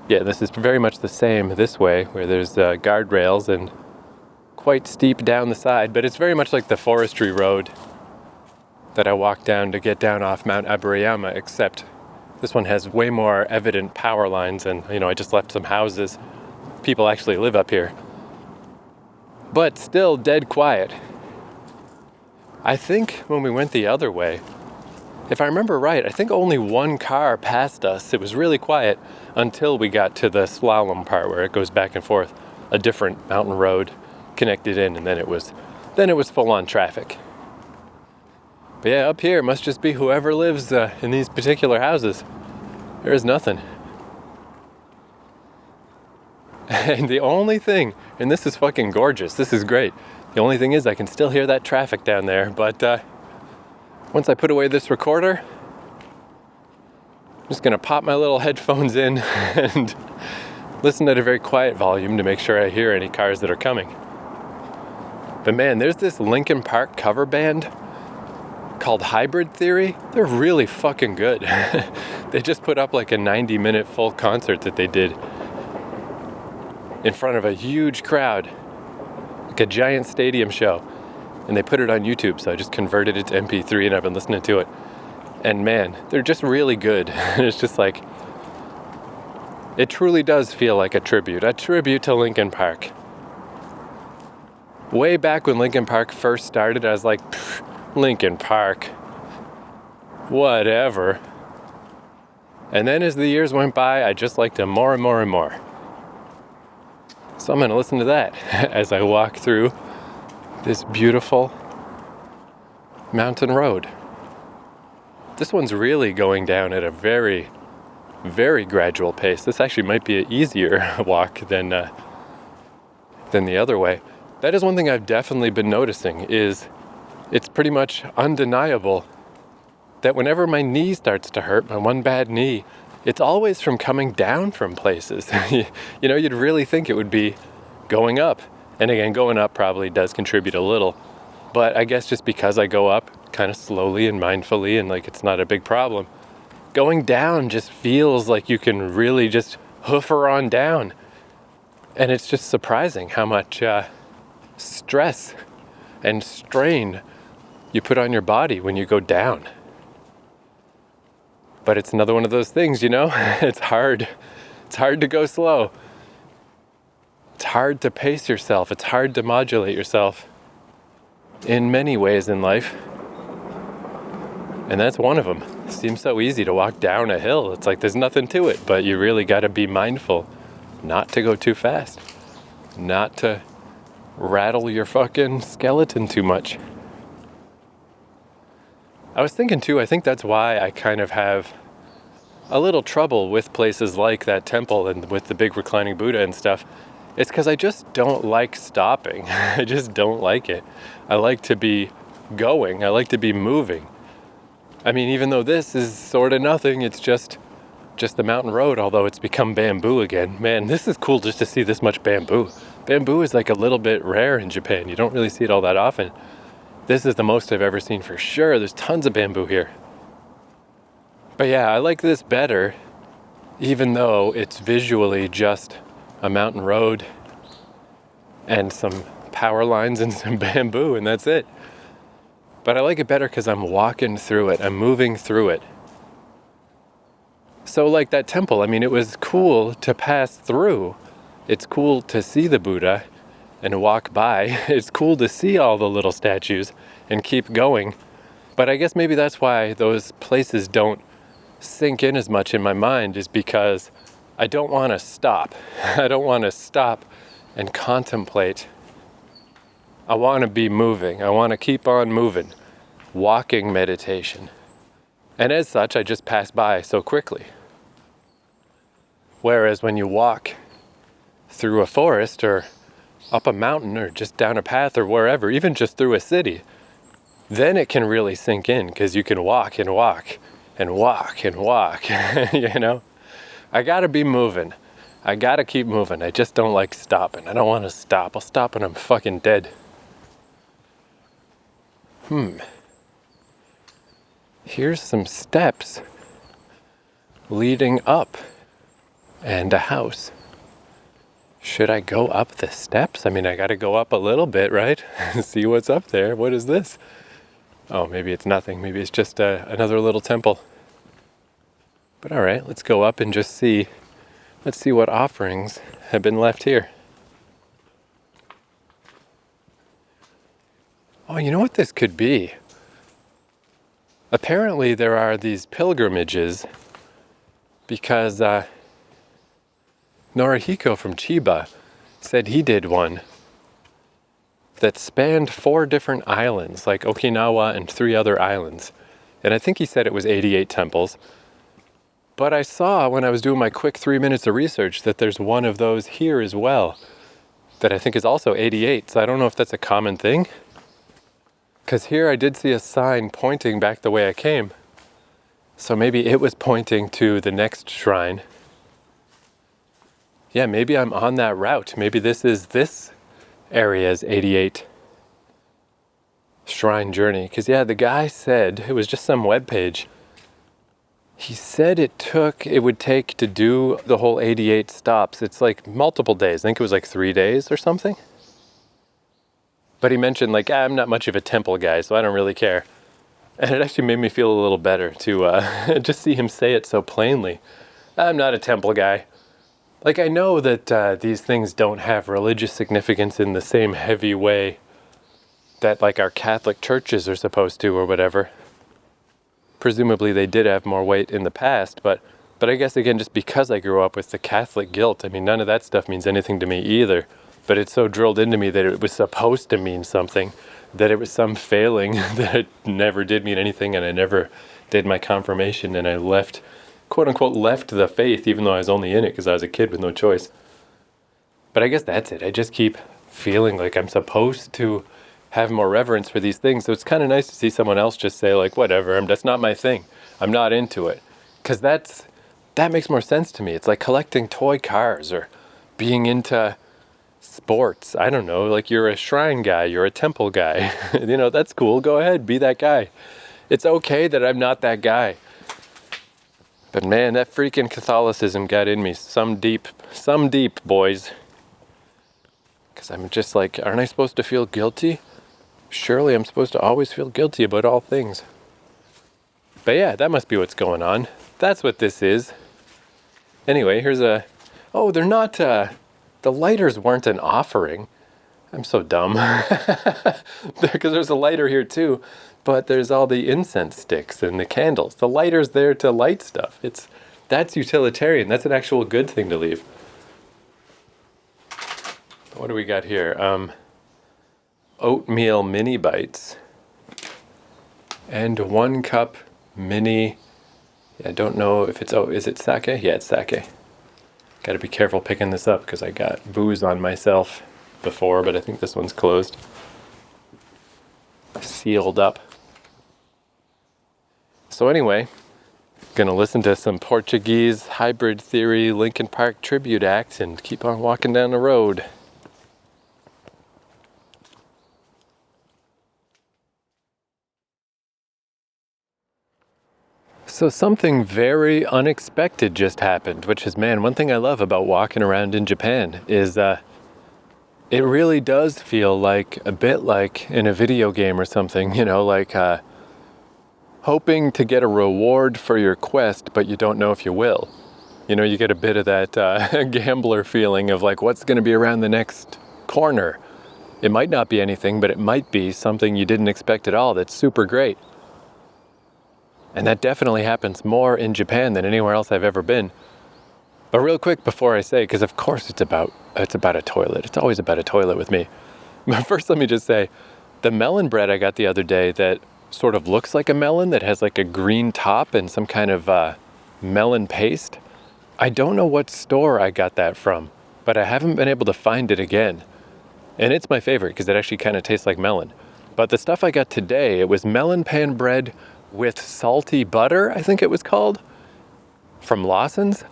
Yeah, this is very much the same this way, where there's guardrails and quite steep down the side, but it's very much like the forestry road that I walked down to get down off Mount Aburayama, except this one has way more evident power lines, and I just left some houses. People actually live up here. But still dead quiet. I think when we went the other way, if I remember right, I think only one car passed us. It was really quiet until we got to the slalom part where it goes back and forth, a different mountain road connected in, and then it was full on traffic. But yeah, up here must just be whoever lives in these particular houses. There is nothing. And the only thing, and this is fucking gorgeous, this is great. The only thing is I can still hear that traffic down there, but once I put away this recorder, I'm just gonna pop my little headphones in and listen at a very quiet volume to make sure I hear any cars that are coming. But man, there's this Linkin Park cover band called Hybrid Theory. They're really fucking good. They just put up like a 90-minute full concert that they did in front of a huge crowd, like a giant stadium show. And they put it on YouTube, so I just converted it to MP3 and I've been listening to it. And man, they're just really good. It's just like, it truly does feel like a tribute to Linkin Park. Way back when Linkin Park first started, I was like, Linkin Park, whatever. And then as the years went by, I just liked them more and more and more. So I'm gonna listen to that as I walk through this beautiful mountain road. This one's really going down at a very, very gradual pace. This actually might be an easier walk than the other way. That is one thing I've definitely been noticing, is it's pretty much undeniable that whenever my knee starts to hurt, my one bad knee, it's always from coming down from places. You'd really think it would be going up. And again, going up probably does contribute a little. But I guess just because I go up kind of slowly and mindfully and like it's not a big problem, going down just feels like you can really just hoof her on down. And it's just surprising how much stress and strain you put on your body when you go down. But it's another one of those things, it's hard. It's hard to go slow. It's hard to pace yourself. It's hard to modulate yourself in many ways in life. And that's one of them. It seems so easy to walk down a hill. It's like there's nothing to it, but you really got to be mindful not to go too fast, not to rattle your fucking skeleton too much. I was thinking too, I think that's why I kind of have a little trouble with places like that temple and with the big reclining Buddha and stuff. It's because I just don't like stopping. I just don't like it. I like to be going. I like to be moving. I mean, even though this is sort of nothing, it's just the mountain road, although it's become bamboo again. Man, this is cool just to see this much bamboo. Bamboo is like a little bit rare in Japan. You don't really see it all that often. This is the most I've ever seen for sure. There's tons of bamboo here. But yeah, I like this better, even though it's visually just a mountain road and some power lines and some bamboo, and that's it. But I like it better because I'm walking through it. I'm moving through it. So like that temple, I mean, it was cool to pass through. It's cool to see the Buddha and walk by. It's cool to see all the little statues and keep going. But I guess maybe that's why those places don't sink in as much in my mind, is because I don't want to stop. I don't want to stop and contemplate. I want to be moving. I want to keep on moving. Walking meditation. And as such, I just pass by so quickly. Whereas when you walk through a forest or up a mountain or just down a path or wherever, even just through a city, then it can really sink in, because you can walk and walk and walk and walk, I gotta be moving. I gotta keep moving. I just don't like stopping. I don't want to stop. I'll stop when I'm fucking dead. Here's some steps leading up and a house. Should I go up the steps? I mean, I gotta go up a little bit, right? See what's up there. What is this? Oh, maybe it's nothing. Maybe it's just another little temple. But all right, let's go up and just see. Let's see what offerings have been left here. Oh, you know what this could be? Apparently there are these pilgrimages because Norihiko from Chiba said he did one that spanned 4 different islands, like Okinawa and 3 other islands. And I think he said it was 88 temples. But I saw when I was doing my quick 3 minutes of research that there's one of those here as well that I think is also 88. So I don't know if that's a common thing. Because here I did see a sign pointing back the way I came. So maybe it was pointing to the next shrine. Yeah, maybe I'm on that route. Maybe this area's 88 shrine journey. Because yeah, the guy said, it was just some webpage. He said it would take to do the whole 88 stops. It's like multiple days. I think it was like 3 days or something. But he mentioned like, I'm not much of a temple guy, so I don't really care. And it actually made me feel a little better to just see him say it so plainly. I'm not a temple guy. Like, I know that these things don't have religious significance in the same heavy way that like our Catholic churches are supposed to or whatever. Presumably they did have more weight in the past, but I guess again, just because I grew up with the Catholic guilt, I mean, none of that stuff means anything to me either. But it's so drilled into me that it was supposed to mean something, that it was some failing, that it never did mean anything, and I never did my confirmation, and I left, quote unquote, left the faith, even though I was only in it because I was a kid with no choice. But I guess that's it. I just keep feeling like I'm supposed to have more reverence for these things. So it's kind of nice to see someone else just say like, whatever, that's not my thing. I'm not into it. Because that makes more sense to me. It's like collecting toy cars or being into sports. I don't know, like you're a shrine guy, you're a temple guy. That's cool. Go ahead, be that guy. It's okay that I'm not that guy. But man, that freaking Catholicism got in me some deep, boys. Because I'm just like, aren't I supposed to feel guilty? Surely I'm supposed to always feel guilty about all things. But yeah, that must be what's going on. That's what this is. Anyway, here's they're not, the lighters weren't an offering. I'm so dumb. Because there's a lighter here too, but there's all the incense sticks and the candles. The lighter's there to light stuff. That's utilitarian. That's an actual good thing to leave. What do we got here? Oatmeal mini bites. And 1 cup mini, I don't know if is it sake? Yeah, it's sake. Got to be careful picking this up because I got booze on myself before, but I think this one's closed. Sealed up. So anyway, gonna listen to some Portuguese hybrid theory Linkin Park tribute act and keep on walking down the road. So something very unexpected just happened, which is, man, one thing I love about walking around in Japan is it really does feel like a bit like in a video game or something, like hoping to get a reward for your quest, but you don't know if you will. You get a bit of that gambler feeling of like, what's going to be around the next corner? It might not be anything, but it might be something you didn't expect at all that's super great. And that definitely happens more in Japan than anywhere else I've ever been. But real quick before I say, because of course it's about a toilet. It's always about a toilet with me. But first let me just say, the melon bread I got the other day that sort of looks like a melon, that has like a green top and some kind of melon paste. I don't know what store I got that from, but I haven't been able to find it again. And it's my favorite because it actually kind of tastes like melon. But the stuff I got today, it was melon pan bread with salty butter, I think it was called, from Lawson's.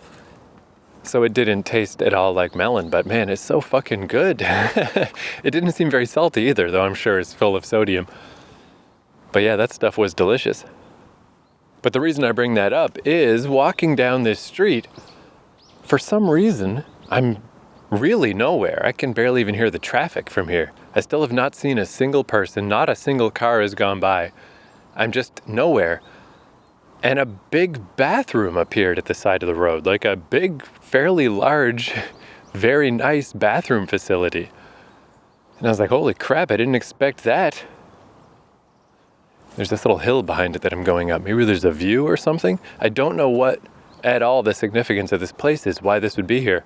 So it didn't taste at all like melon, but man, it's so fucking good. It didn't seem very salty either, though I'm sure it's full of sodium. But yeah, that stuff was delicious. But the reason I bring that up is walking down this street, for some reason, I'm really nowhere. I can barely even hear the traffic from here. I still have not seen a single person, not a single car has gone by. I'm just nowhere. And a big bathroom appeared at the side of the road, like a big, fairly large, very nice bathroom facility. And I was like, holy crap, I didn't expect that. There's this little hill behind it that I'm going up. Maybe there's a view or something. I don't know what at all the significance of this place is, why this would be here.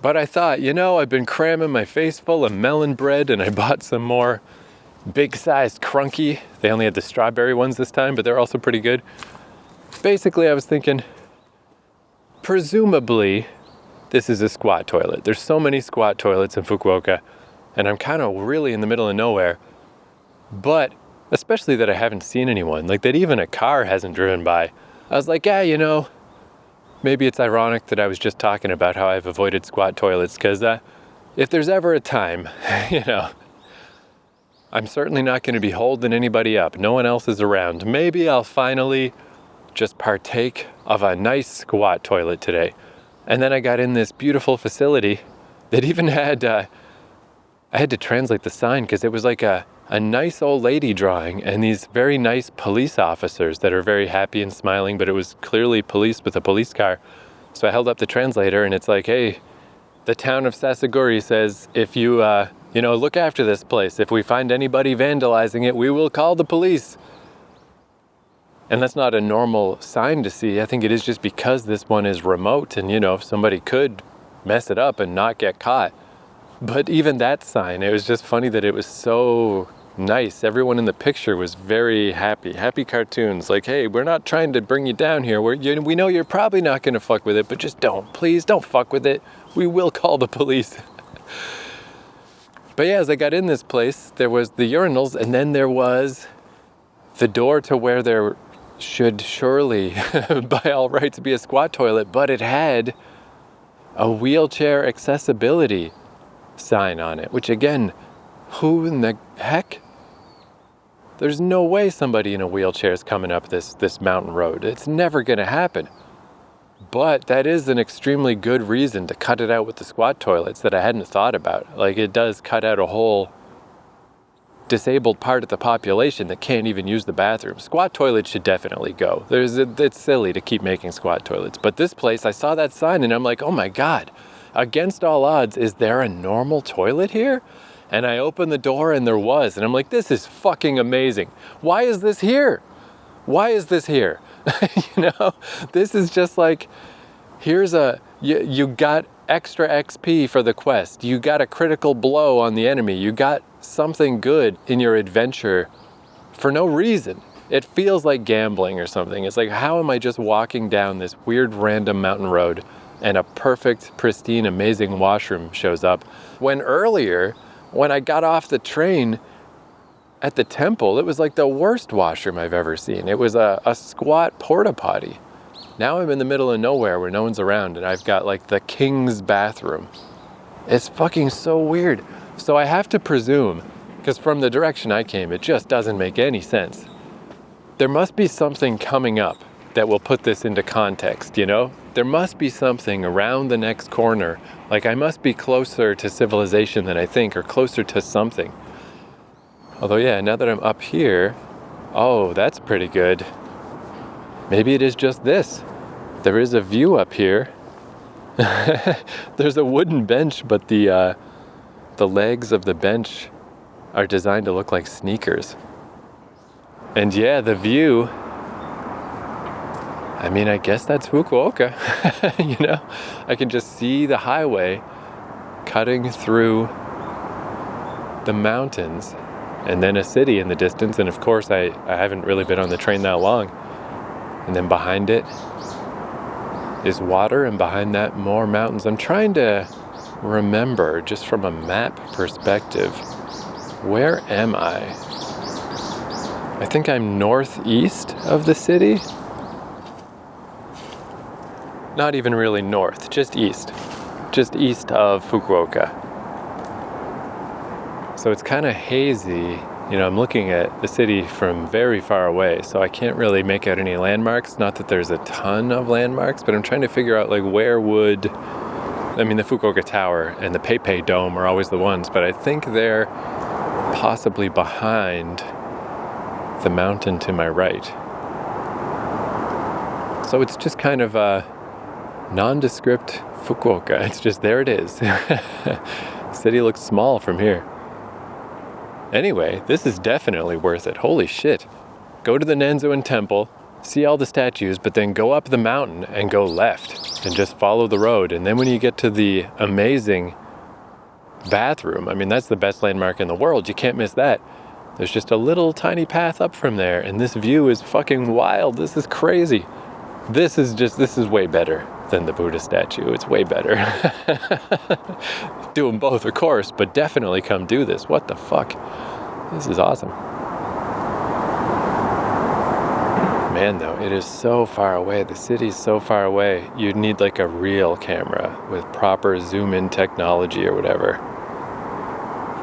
But I thought, I've been cramming my face full of melon bread, and I bought some more big-sized Crunky. They only had the strawberry ones this time, but they're also pretty good. Basically, I was thinking, presumably, this is a squat toilet. There's so many squat toilets in Fukuoka, and I'm kind of really in the middle of nowhere. But especially that I haven't seen anyone, like that even a car hasn't driven by. I was like, maybe it's ironic that I was just talking about how I've avoided squat toilets, because if there's ever a time, I'm certainly not going to be holding anybody up. No one else is around. Maybe I'll finally just partake of a nice squat toilet today. And then I got in this beautiful facility that even had, I had to translate the sign because it was like a nice old lady drawing and these very nice police officers that are very happy and smiling, but it was clearly police with a police car. So I held up the translator and it's like, hey, the town of Sasaguri says if you, look after this place. If we find anybody vandalizing it, we will call the police. And that's not a normal sign to see. I think it is just because this one is remote and, if somebody could mess it up and not get caught. But even that sign, it was just funny that it was so nice. Everyone in the picture was very happy. Happy cartoons. Like, hey, we're not trying to bring you down here. We know you're probably not going to fuck with it, but just please don't fuck with it. We will call the police. But yeah, as I got in this place, there was the urinals, and then there was the door to where there should surely, by all rights, be a squat toilet, but it had a wheelchair accessibility sign on it, which again, who in the heck? There's no way somebody in a wheelchair is coming up this mountain road. It's never going to happen. But that is an extremely good reason to cut it out with the squat toilets that I hadn't thought about. Like, it does cut out a whole disabled part of the population that can't even use the bathroom. Squat toilets should definitely go. It's silly to keep making squat toilets. But this place, I saw that sign and I'm like, oh my God, against all odds, is there a normal toilet here? And I opened the door and there was. And I'm like, this is fucking amazing. Why is this here? Why is this here? This is just like, here's you got extra XP for the quest. You got a critical blow on the enemy. You got something good in your adventure for no reason. It feels like gambling or something. It's like, how am I just walking down this weird random mountain road and a perfect, pristine, amazing washroom shows up, when earlier, when I got off the train at the temple, it was like the worst washroom I've ever seen. It was a squat porta potty. Now I'm in the middle of nowhere where no one's around and I've got like the king's bathroom. It's fucking so weird. So I have to presume, because from the direction I came, it just doesn't make any sense. There must be something coming up that will put this into context, There must be something around the next corner. Like, I must be closer to civilization than I think, or closer to something. Although, yeah, now that I'm up here, oh, that's pretty good. Maybe it is just this. There is a view up here. There's a wooden bench, but the legs of the bench are designed to look like sneakers. And yeah, the view, I mean, I guess that's Fukuoka. I can just see the highway cutting through the mountains and then a city in the distance. And of course, I haven't really been on the train that long. And then behind it is water, and behind that more mountains. I'm trying to remember, just from a map perspective, where am I? I think I'm northeast of the city. Not even really north, just east of Fukuoka. So it's kind of hazy You know, I'm looking at the city from very far away, so I can't really make out any landmarks. Not that there's a ton of landmarks, but I'm trying to figure out, like, where would... I mean, the Fukuoka Tower and the Peipei Dome are always the ones, but I think they're possibly behind the mountain to my right. So it's just kind of a nondescript Fukuoka. It's just, there it is. The city looks small from here. Anyway, this is definitely worth it. Holy shit. Go to the Nanzoin Temple, see all the statues, but then go up the mountain and go left and just follow the road. And then when you get to the amazing bathroom, I mean, that's the best landmark in the world. You can't miss that. There's just a little tiny path up from there, and this view is fucking wild. This is crazy. This is way better than the Buddha statue. It's way better. Do them both, of course, but definitely come do this. What the fuck? This is awesome. Man, though, it is so far away. The city's so far away. You'd need like a real camera with proper zoom-in technology or whatever.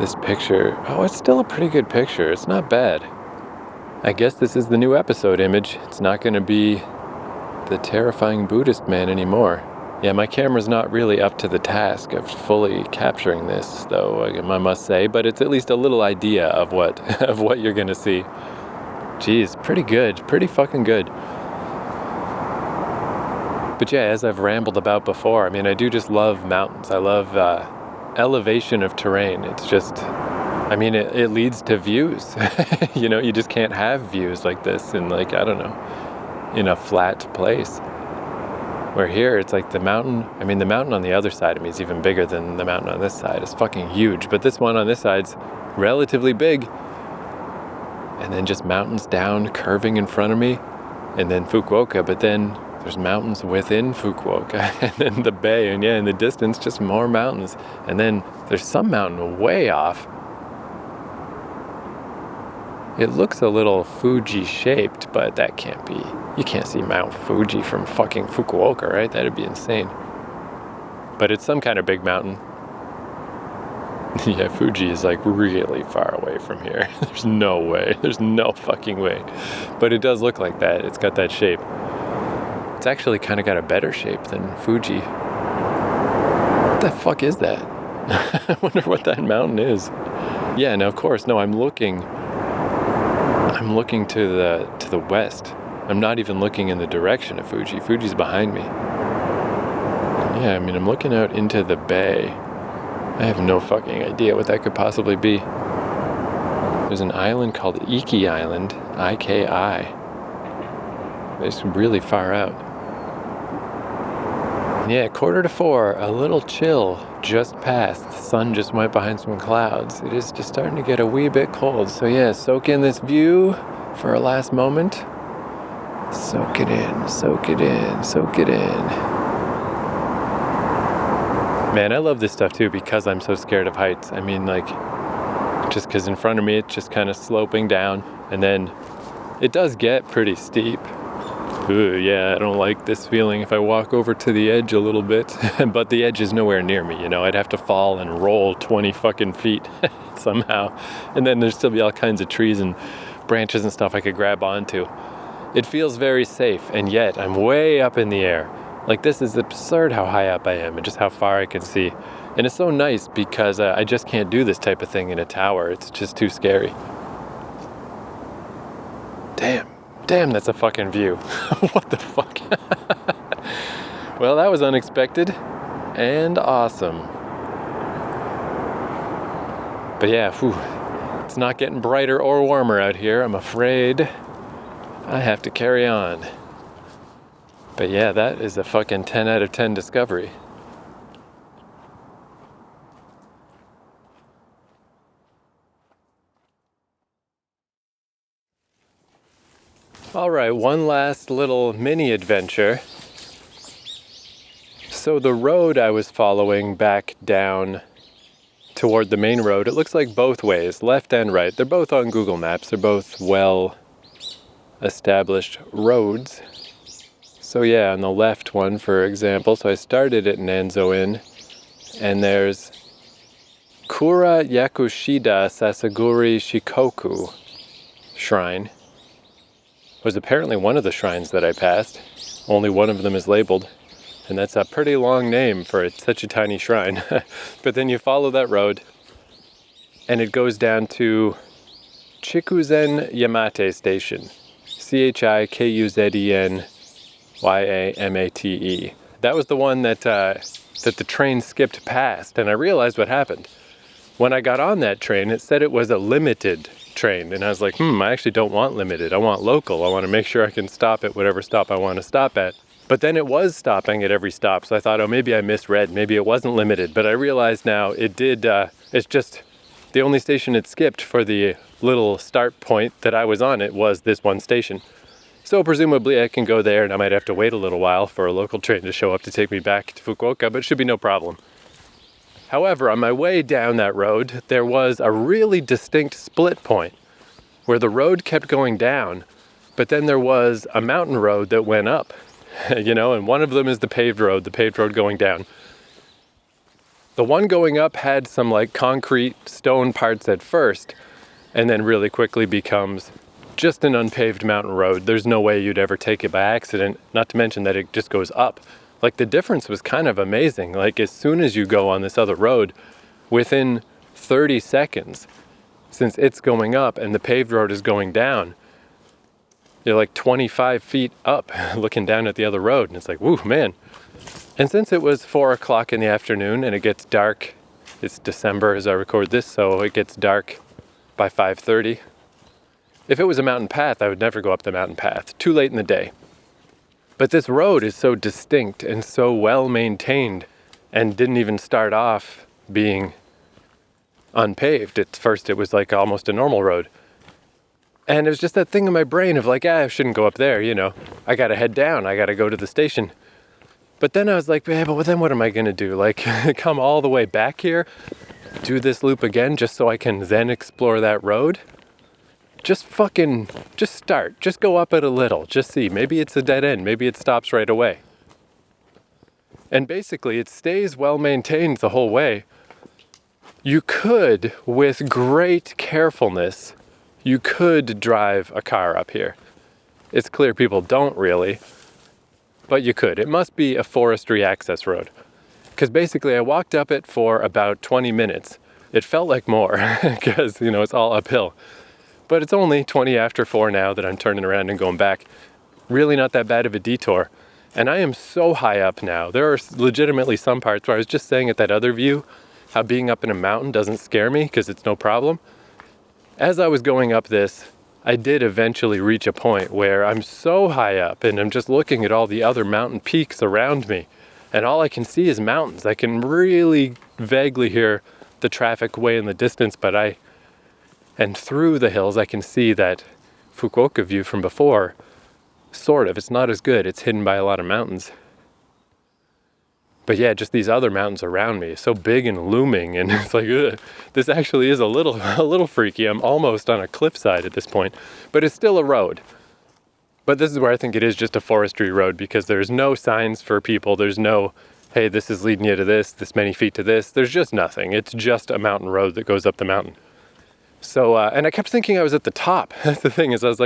This picture, oh, it's still a pretty good picture. It's not bad. I guess this is the new episode image. It's not going to be the terrifying Buddhist man anymore. Yeah, my camera's not really up to the task of fully capturing this, though, I must say, but it's at least a little idea of what you're gonna see. Jeez, pretty good, pretty fucking good. But yeah, as I've rambled about before, I mean, I do just love mountains. I love elevation of terrain. It's just, I mean, it leads to views. You know, you just can't have views like this in, like, I don't know, in a flat place. Where here, it's like the mountain, I mean, the mountain on the other side of me is even bigger than the mountain on this side. It's fucking huge, but this one on this side's relatively big. And then just mountains down, curving in front of me, and then Fukuoka, but then there's mountains within Fukuoka, and then the bay, and yeah, in the distance, just more mountains. And then there's some mountain way off. It looks a little Fuji-shaped, but that can't be. You can't see Mount Fuji from fucking Fukuoka, right? That'd be insane. But it's some kind of big mountain. Yeah, Fuji is like really far away from here. There's no way. There's no fucking way. But it does look like that. It's got that shape. It's actually kind of got a better shape than Fuji. What the fuck is that? I wonder what that mountain is. Yeah, now of course, no, I'm looking to the west. I'm not even looking in the direction of Fuji. Fuji's behind me. Yeah, I mean, I'm looking out into the bay. I have no fucking idea what that could possibly be. There's an island called Iki Island, IKI. It's really far out. Yeah, 3:45, a little chill just passed. The sun just went behind some clouds. It is just starting to get a wee bit cold. So yeah, soak in this view for a last moment. Soak it in, soak it in, soak it in. Man, I love this stuff too because I'm so scared of heights. I mean, like, just because in front of me it's just kind of sloping down, and then it does get pretty steep. Ooh, yeah, I don't like this feeling if I walk over to the edge a little bit, but the edge is nowhere near me, you know. I'd have to fall and roll 20 fucking feet somehow, and then there'd still be all kinds of trees and branches and stuff I could grab onto. It feels very safe, and yet I'm way up in the air. Like, this is absurd how high up I am and just how far I can see. And it's so nice because I just can't do this type of thing in a tower. It's just too scary. Damn, that's a fucking view. What the fuck? Well, that was unexpected and awesome. But yeah, whew, it's not getting brighter or warmer out here. I'm afraid I have to carry on. But yeah, that is a fucking 10 out of 10 discovery. All right, one last little mini adventure. So the road I was following back down toward the main road, it looks like both ways, left and right. They're both on Google Maps. They're both well-established roads. So yeah, on the left one, for example, so I started at Nanzoin, and there's Kura Yakushida Sasaguri Shikoku Shrine was apparently one of the shrines that I passed. Only one of them is labeled, and that's a pretty long name for such a tiny shrine. But then you follow that road, and it goes down to Chikuzen Yamate Station. Chikuzen Yamate. That was the one that the train skipped past, and I realized what happened. When I got on that train, it said it was a limited train, and I was like, I actually don't want limited. I want local. I want to make sure I can stop at whatever stop I want to stop at. But then it was stopping at every stop, so I thought, maybe I misread. Maybe it wasn't limited. But I realized now it did. It's just the only station it skipped for the little start point that I was on. It was this one station. So presumably I can go there, and I might have to wait a little while for a local train to show up to take me back to Fukuoka, but it should be no problem. However, on my way down that road, there was a really distinct split point where the road kept going down, but then there was a mountain road that went up, and one of them is the paved road going down. The one going up had some concrete stone parts at first, and then really quickly becomes just an unpaved mountain road. There's no way you'd ever take it by accident, not to mention that it just goes up. The difference was kind of amazing. As soon as you go on this other road, within 30 seconds, since it's going up and the paved road is going down, you're 25 feet up looking down at the other road. And it's woo, man. And since it was 4 o'clock in the afternoon and it gets dark, it's December as I record this, so it gets dark by 5:30. If it was a mountain path, I would never go up the mountain path. Too late in the day. But this road is so distinct and so well maintained and didn't even start off being unpaved. At first it was almost a normal road. And it was just that thing in my brain of I shouldn't go up there, I gotta head down, I gotta go to the station. But then I was but then what am I gonna do? Come all the way back here, do this loop again just so I can then explore that road? Just start. Just go up it a little. Just see. Maybe it's a dead end. Maybe it stops right away. And basically, it stays well maintained the whole way. You could, with great carefulness, you could drive a car up here. It's clear people don't really, but you could. It must be a forestry access road. Because basically, I walked up it for about 20 minutes. It felt like more, because, it's all uphill. But it's only 20 after 4 now that I'm turning around and going back. Really not that bad of a detour. And I am so high up now. There are legitimately some parts where I was just saying at that other view, how being up in a mountain doesn't scare me because it's no problem. As I was going up this, I did eventually reach a point where I'm so high up and I'm just looking at all the other mountain peaks around me. And all I can see is mountains. I can really vaguely hear the traffic way in the distance, and through the hills, I can see that Fukuoka view from before, sort of. It's not as good. It's hidden by a lot of mountains. But yeah, just these other mountains around me, so big and looming, and it's ugh. This actually is a little freaky. I'm almost on a cliffside at this point, but it's still a road. But this is where I think it is just a forestry road, because there's no signs for people. There's no, hey, this is leading you to this many feet to this. There's just nothing. It's just a mountain road that goes up the mountain. So, and I kept thinking I was at the top. That's the thing, is I was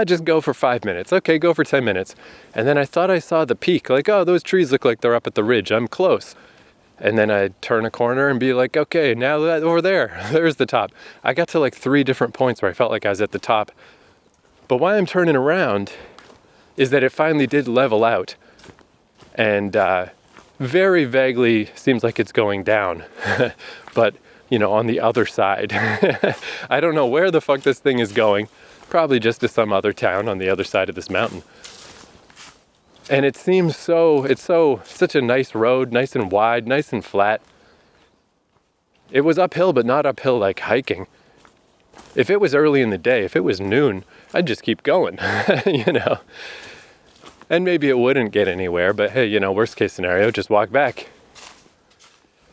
just go for 5 minutes. Okay, go for 10 minutes. And then I thought I saw the peak, those trees look like they're up at the ridge. I'm close. And then I'd turn a corner and be okay, now that over there's the top. I got to 3 different points where I felt like I was at the top. But why I'm turning around is that it finally did level out. And very vaguely seems like it's going down. But on the other side. I don't know where the fuck this thing is going. Probably just to some other town on the other side of this mountain. And it seems such a nice road, nice and wide, nice and flat. It was uphill, but not uphill like hiking. If it was early in the day, if it was noon, I'd just keep going, And maybe it wouldn't get anywhere, but hey, worst case scenario, just walk back.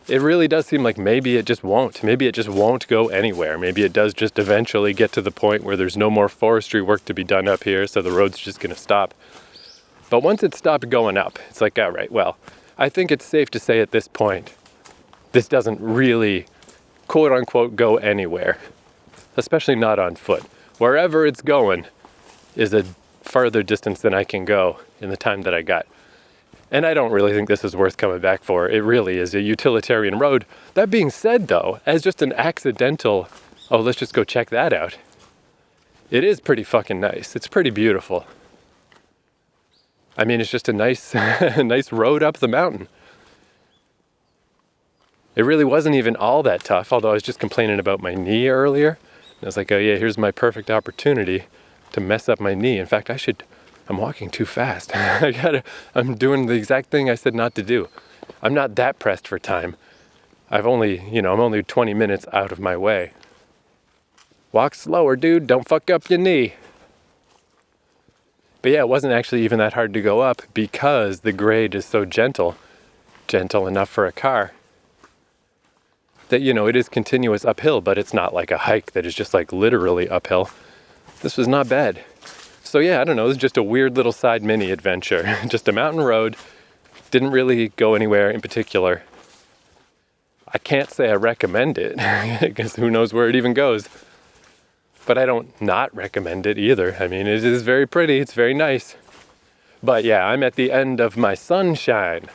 It really does seem like maybe it just won't. Maybe it just won't go anywhere. Maybe it does just eventually get to the point where there's no more forestry work to be done up here, so the road's just going to stop. But once it stopped going up, it's all right, well, I think it's safe to say at this point, this doesn't really quote unquote go anywhere, especially not on foot. Wherever it's going is a farther distance than I can go in the time that I got. And I don't really think this is worth coming back for. It really is a utilitarian road. That being said, though, as just an accidental, oh, let's just go check that out, it is pretty fucking nice. It's pretty beautiful. I mean, it's just a nice, nice road up the mountain. It really wasn't even all that tough, although I was just complaining about my knee earlier. And I was like, oh yeah, here's my perfect opportunity to mess up my knee. In fact, I'm walking too fast. I'm doing the exact thing I said not to do. I'm not that pressed for time. I'm only 20 minutes out of my way. Walk slower, dude. Don't fuck up your knee. But yeah, it wasn't actually even that hard to go up because the grade is so gentle enough for a car, that, it is continuous uphill, but it's not like a hike that is just like literally uphill. This was not bad. So yeah, I don't know, it was just a weird little side mini adventure. Just a mountain road. Didn't really go anywhere in particular. I can't say I recommend it, because who knows where it even goes. But I don't not recommend it either. I mean, it is very pretty, it's very nice. But yeah, I'm at the end of my sunshine,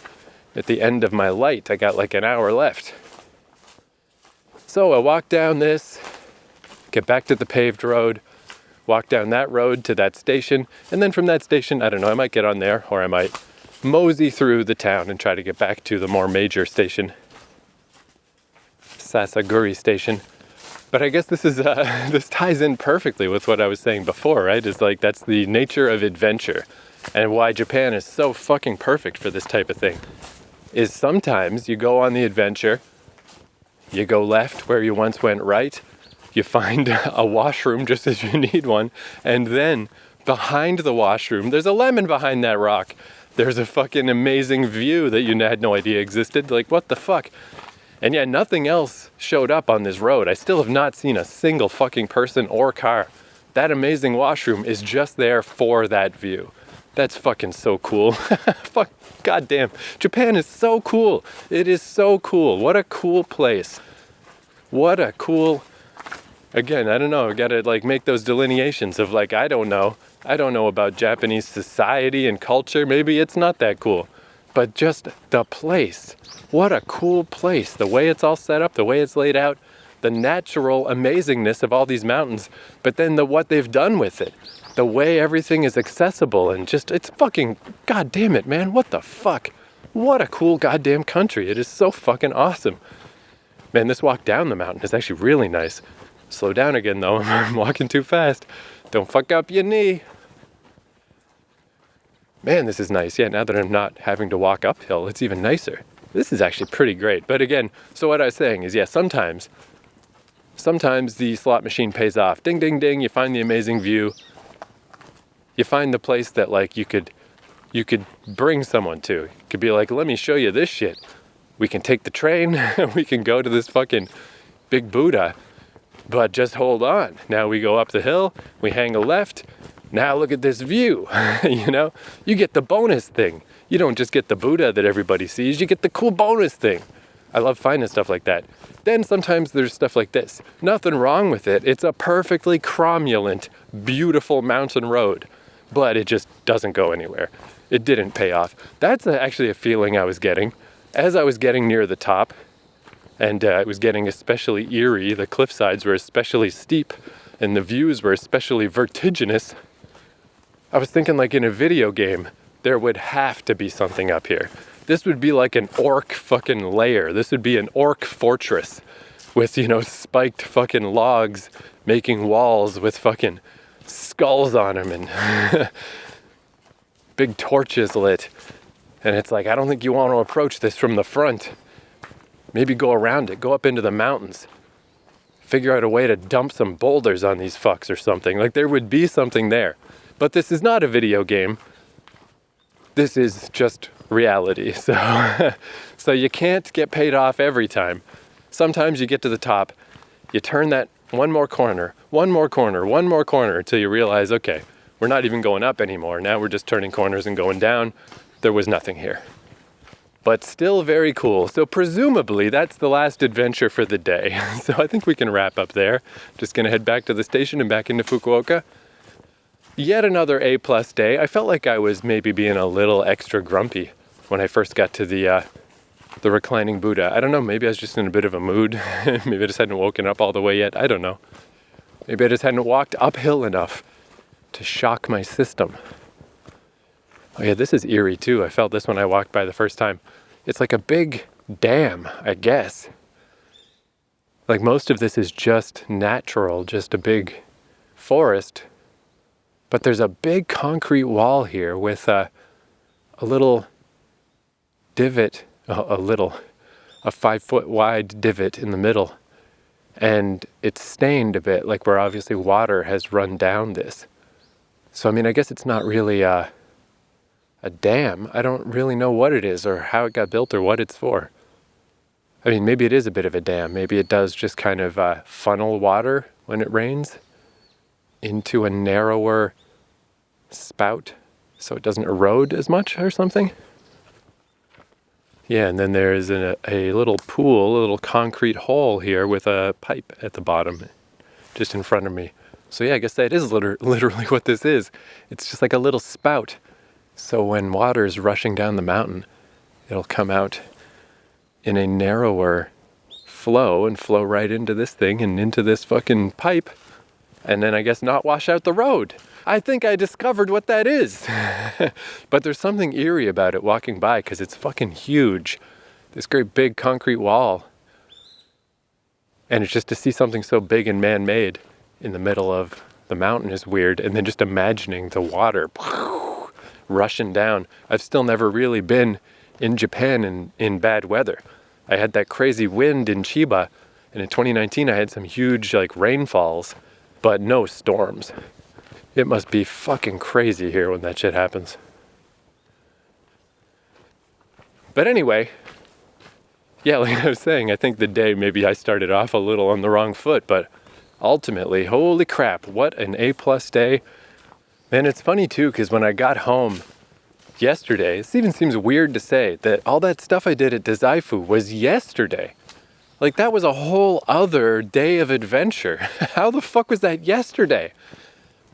at the end of my light. I got like an hour left. So I walk down this, get back to the paved road, walk down that road to that station, and then from that station, I don't know, I might get on there, or I might mosey through the town and try to get back to the more major station, Sasaguri Station. But I guess this ties in perfectly with what I was saying before, right? It's like, that's the nature of adventure, and why Japan is so fucking perfect for this type of thing, is sometimes you go on the adventure, you go left where you once went right, you find a washroom just as you need one, and then behind the washroom, there's a lemon behind that rock. There's a fucking amazing view that you had no idea existed. Like, what the fuck? And yeah, nothing else showed up on this road. I still have not seen a single fucking person or car. That amazing washroom is just there for that view. That's fucking so cool. Fuck, goddamn. Japan is so cool. It is so cool. What a cool place. What a cool... Again, I don't know, I gotta like make those delineations of like, I don't know about Japanese society and culture, maybe it's not that cool, but just the place, what a cool place, the way it's all set up, the way it's laid out, the natural amazingness of all these mountains, but then what they've done with it, the way everything is accessible, and just, it's fucking, god damn it, man, what the fuck, what a cool goddamn country, it is so fucking awesome. Man, this walk down the mountain is actually really nice. Slow down again though, I'm walking too fast. Don't fuck up your knee. Man, this is nice. Yeah, now that I'm not having to walk uphill, it's even nicer. This is actually pretty great. But again, so what I was saying is, yeah, sometimes the slot machine pays off. Ding, ding, ding, you find the amazing view. You find the place that like you could bring someone to. You could be like, let me show you this shit. We can take the train, we can go to this fucking big Buddha. But just hold on. Now we go up the hill, we hang a left. Now look at this view. You get the bonus thing. You don't just get the Buddha that everybody sees, you get the cool bonus thing. I love finding stuff like that. Then sometimes there's stuff like this. Nothing wrong with it. It's a perfectly cromulent, beautiful mountain road, but it just doesn't go anywhere. It didn't pay off. That's actually a feeling I was getting as I was getting near the top. And it was getting especially eerie. The cliff sides were especially steep, and the views were especially vertiginous. I was thinking, like in a video game, there would have to be something up here. This would be like an orc fucking lair. This would be an orc fortress with, spiked fucking logs making walls with fucking skulls on them and big torches lit. And it's like, I don't think you want to approach this from the front. Maybe go around it, go up into the mountains, figure out a way to dump some boulders on these fucks or something. Like, there would be something there. But this is not a video game. This is just reality. So you can't get paid off every time. Sometimes you get to the top, you turn that one more corner until you realize, okay, we're not even going up anymore. Now we're just turning corners and going down. There was nothing here. but still very cool. So presumably that's the last adventure for the day. So I think we can wrap up there. Just gonna head back to the station and back into Fukuoka. Yet another A+ day. I felt like I was maybe being a little extra grumpy when I first got to the reclining Buddha. I don't know, maybe I was just in a bit of a mood. Maybe I just hadn't woken up all the way yet. I don't know. Maybe I just hadn't walked uphill enough to shock my system. Oh yeah, this is eerie too. I felt this when I walked by the first time. It's like a big dam, I guess. Like most of this is just natural, just a big forest. But there's a big concrete wall here with a little divot, a 5-foot wide divot in the middle. And it's stained a bit, like where obviously water has run down this. So, I mean, I guess it's not really a dam. I don't really know what it is or how it got built or what it's for. I mean, maybe it is a bit of a dam. Maybe it does just kind of funnel water when it rains into a narrower spout so it doesn't erode as much or something. Yeah, and then there's a little pool, a little concrete hole here with a pipe at the bottom just in front of me. So yeah, I guess that is literally what this is. It's just like a little spout. So when water is rushing down the mountain, it'll come out in a narrower flow and flow right into this thing and into this fucking pipe. And then I guess not wash out the road. I think I discovered what that is. But there's something eerie about it walking by because it's fucking huge. This great big concrete wall. And it's just to see something so big and man-made in the middle of the mountain is weird. And then just imagining the water rushing down. I've still never really been in Japan in bad weather. I had that crazy wind in Chiba. And in 2019 I had some huge like rainfalls, but no storms. It must be fucking crazy here when that shit happens. But anyway, yeah, like I was saying, I think the day maybe I started off a little on the wrong foot, but ultimately, holy crap, what an A+ day. And it's funny too, because when I got home yesterday, this even seems weird to say that all that stuff I did at Dazaifu was yesterday. Like that was a whole other day of adventure. How the fuck was that yesterday?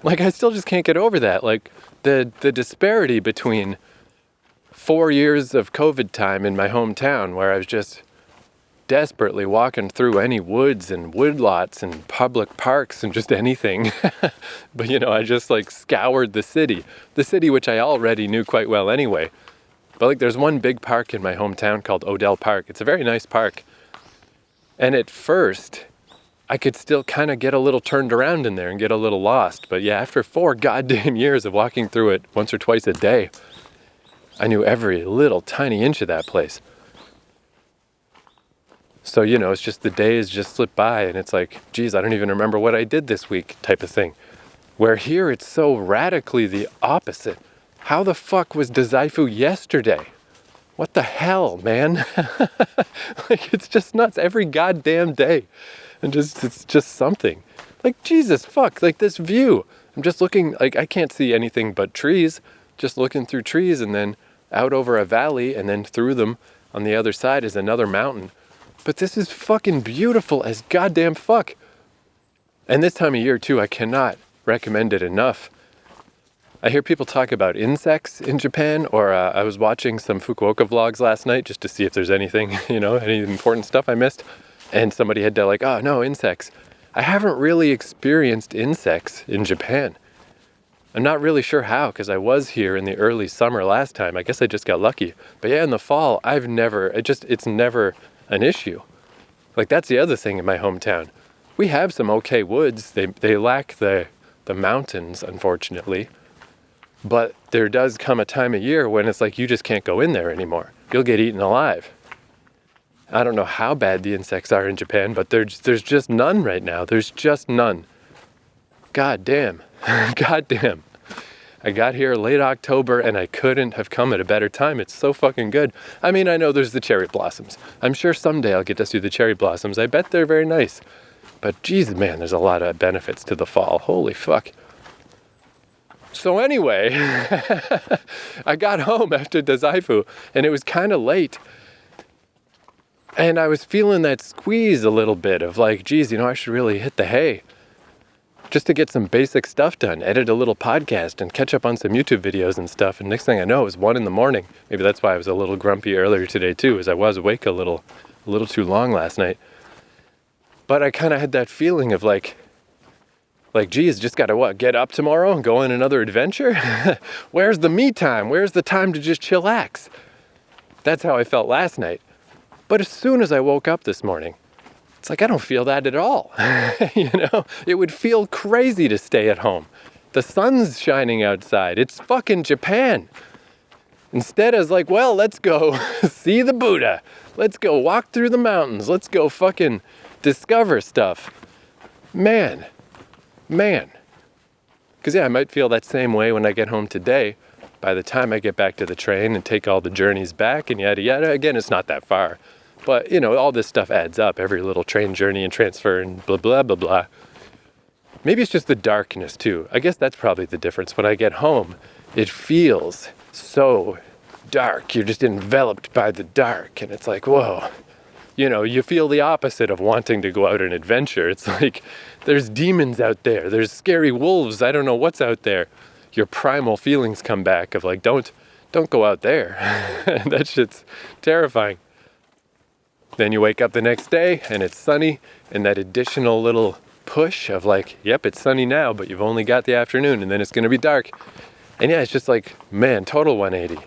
Like I still just can't get over that. Like the disparity between 4 years of COVID time in my hometown where I was just desperately walking through any woods and woodlots and public parks and just anything. But you know, I just like scoured the city which I already knew quite well anyway. But like there's one big park in my hometown called Odell Park. It's a very nice park. And at first, I could still kind of get a little turned around in there and get a little lost. But yeah, after 4 goddamn years of walking through it once or twice a day, I knew every little tiny inch of that place. So, you know, it's just the days just slip by and it's like, geez, I don't even remember what I did this week type of thing. Where here it's so radically the opposite. How the fuck was Dazaifu yesterday? What the hell, man? Like, it's just nuts every goddamn day. And it's just something. Like, Jesus, fuck, like this view. I'm just looking, like, I can't see anything but trees. Just looking through trees and then out over a valley and then through them on the other side is another mountain. But this is fucking beautiful as goddamn fuck. And this time of year, too, I cannot recommend it enough. I hear people talk about insects in Japan, or I was watching some Fukuoka vlogs last night just to see if there's anything, you know, any important stuff I missed. And somebody had to like, oh no, insects. I haven't really experienced insects in Japan. I'm not really sure how, because I was here in the early summer last time. I guess I just got lucky. But yeah, in the fall, it's never an issue. Like that's the other thing in my hometown. We have some okay woods. They lack the mountains, unfortunately. But there does come a time of year when it's like you just can't go in there anymore. You'll get eaten alive. I don't know how bad the insects are in Japan, but there's just none right now. There's just none. God damn. God damn. I got here late October and I couldn't have come at a better time. It's so fucking good. I mean, I know there's the cherry blossoms. I'm sure someday I'll get to see the cherry blossoms. I bet they're very nice. But geez, man, there's a lot of benefits to the fall. Holy fuck. So anyway, I got home after Dazaifu, and it was kind of late. And I was feeling that squeeze a little bit of like, geez, I should really hit the hay just to get some basic stuff done, edit a little podcast and catch up on some YouTube videos and stuff. And next thing I know, it was 1 a.m. Maybe that's why I was a little grumpy earlier today too, as I was awake a little too long last night. But I kind of had that feeling of like, geez, just got to get up tomorrow and go on another adventure? Where's the me time? Where's the time to just chillax? That's how I felt last night. But as soon as I woke up this morning, it's like I don't feel that at all. It would feel crazy to stay at home. The sun's shining outside. It's fucking Japan. Instead, I was like, well, let's go see the Buddha. Let's go walk through the mountains. Let's go fucking discover stuff. Man. Because I might feel that same way when I get home today. By the time I get back to the train and take all the journeys back and yada yada, again, it's not that far. But, all this stuff adds up, every little train journey and transfer and blah, blah, blah, blah. Maybe it's just the darkness, too. I guess that's probably the difference. When I get home, it feels so dark. You're just enveloped by the dark. And it's like, whoa. You feel the opposite of wanting to go out and adventure. It's like, there's demons out there. There's scary wolves. I don't know what's out there. Your primal feelings come back of like, don't go out there. That shit's terrifying. Then you wake up the next day and it's sunny, and that additional little push of like, yep, it's sunny now, but you've only got the afternoon and then it's going to be dark. And yeah, it's just like, man, total 180.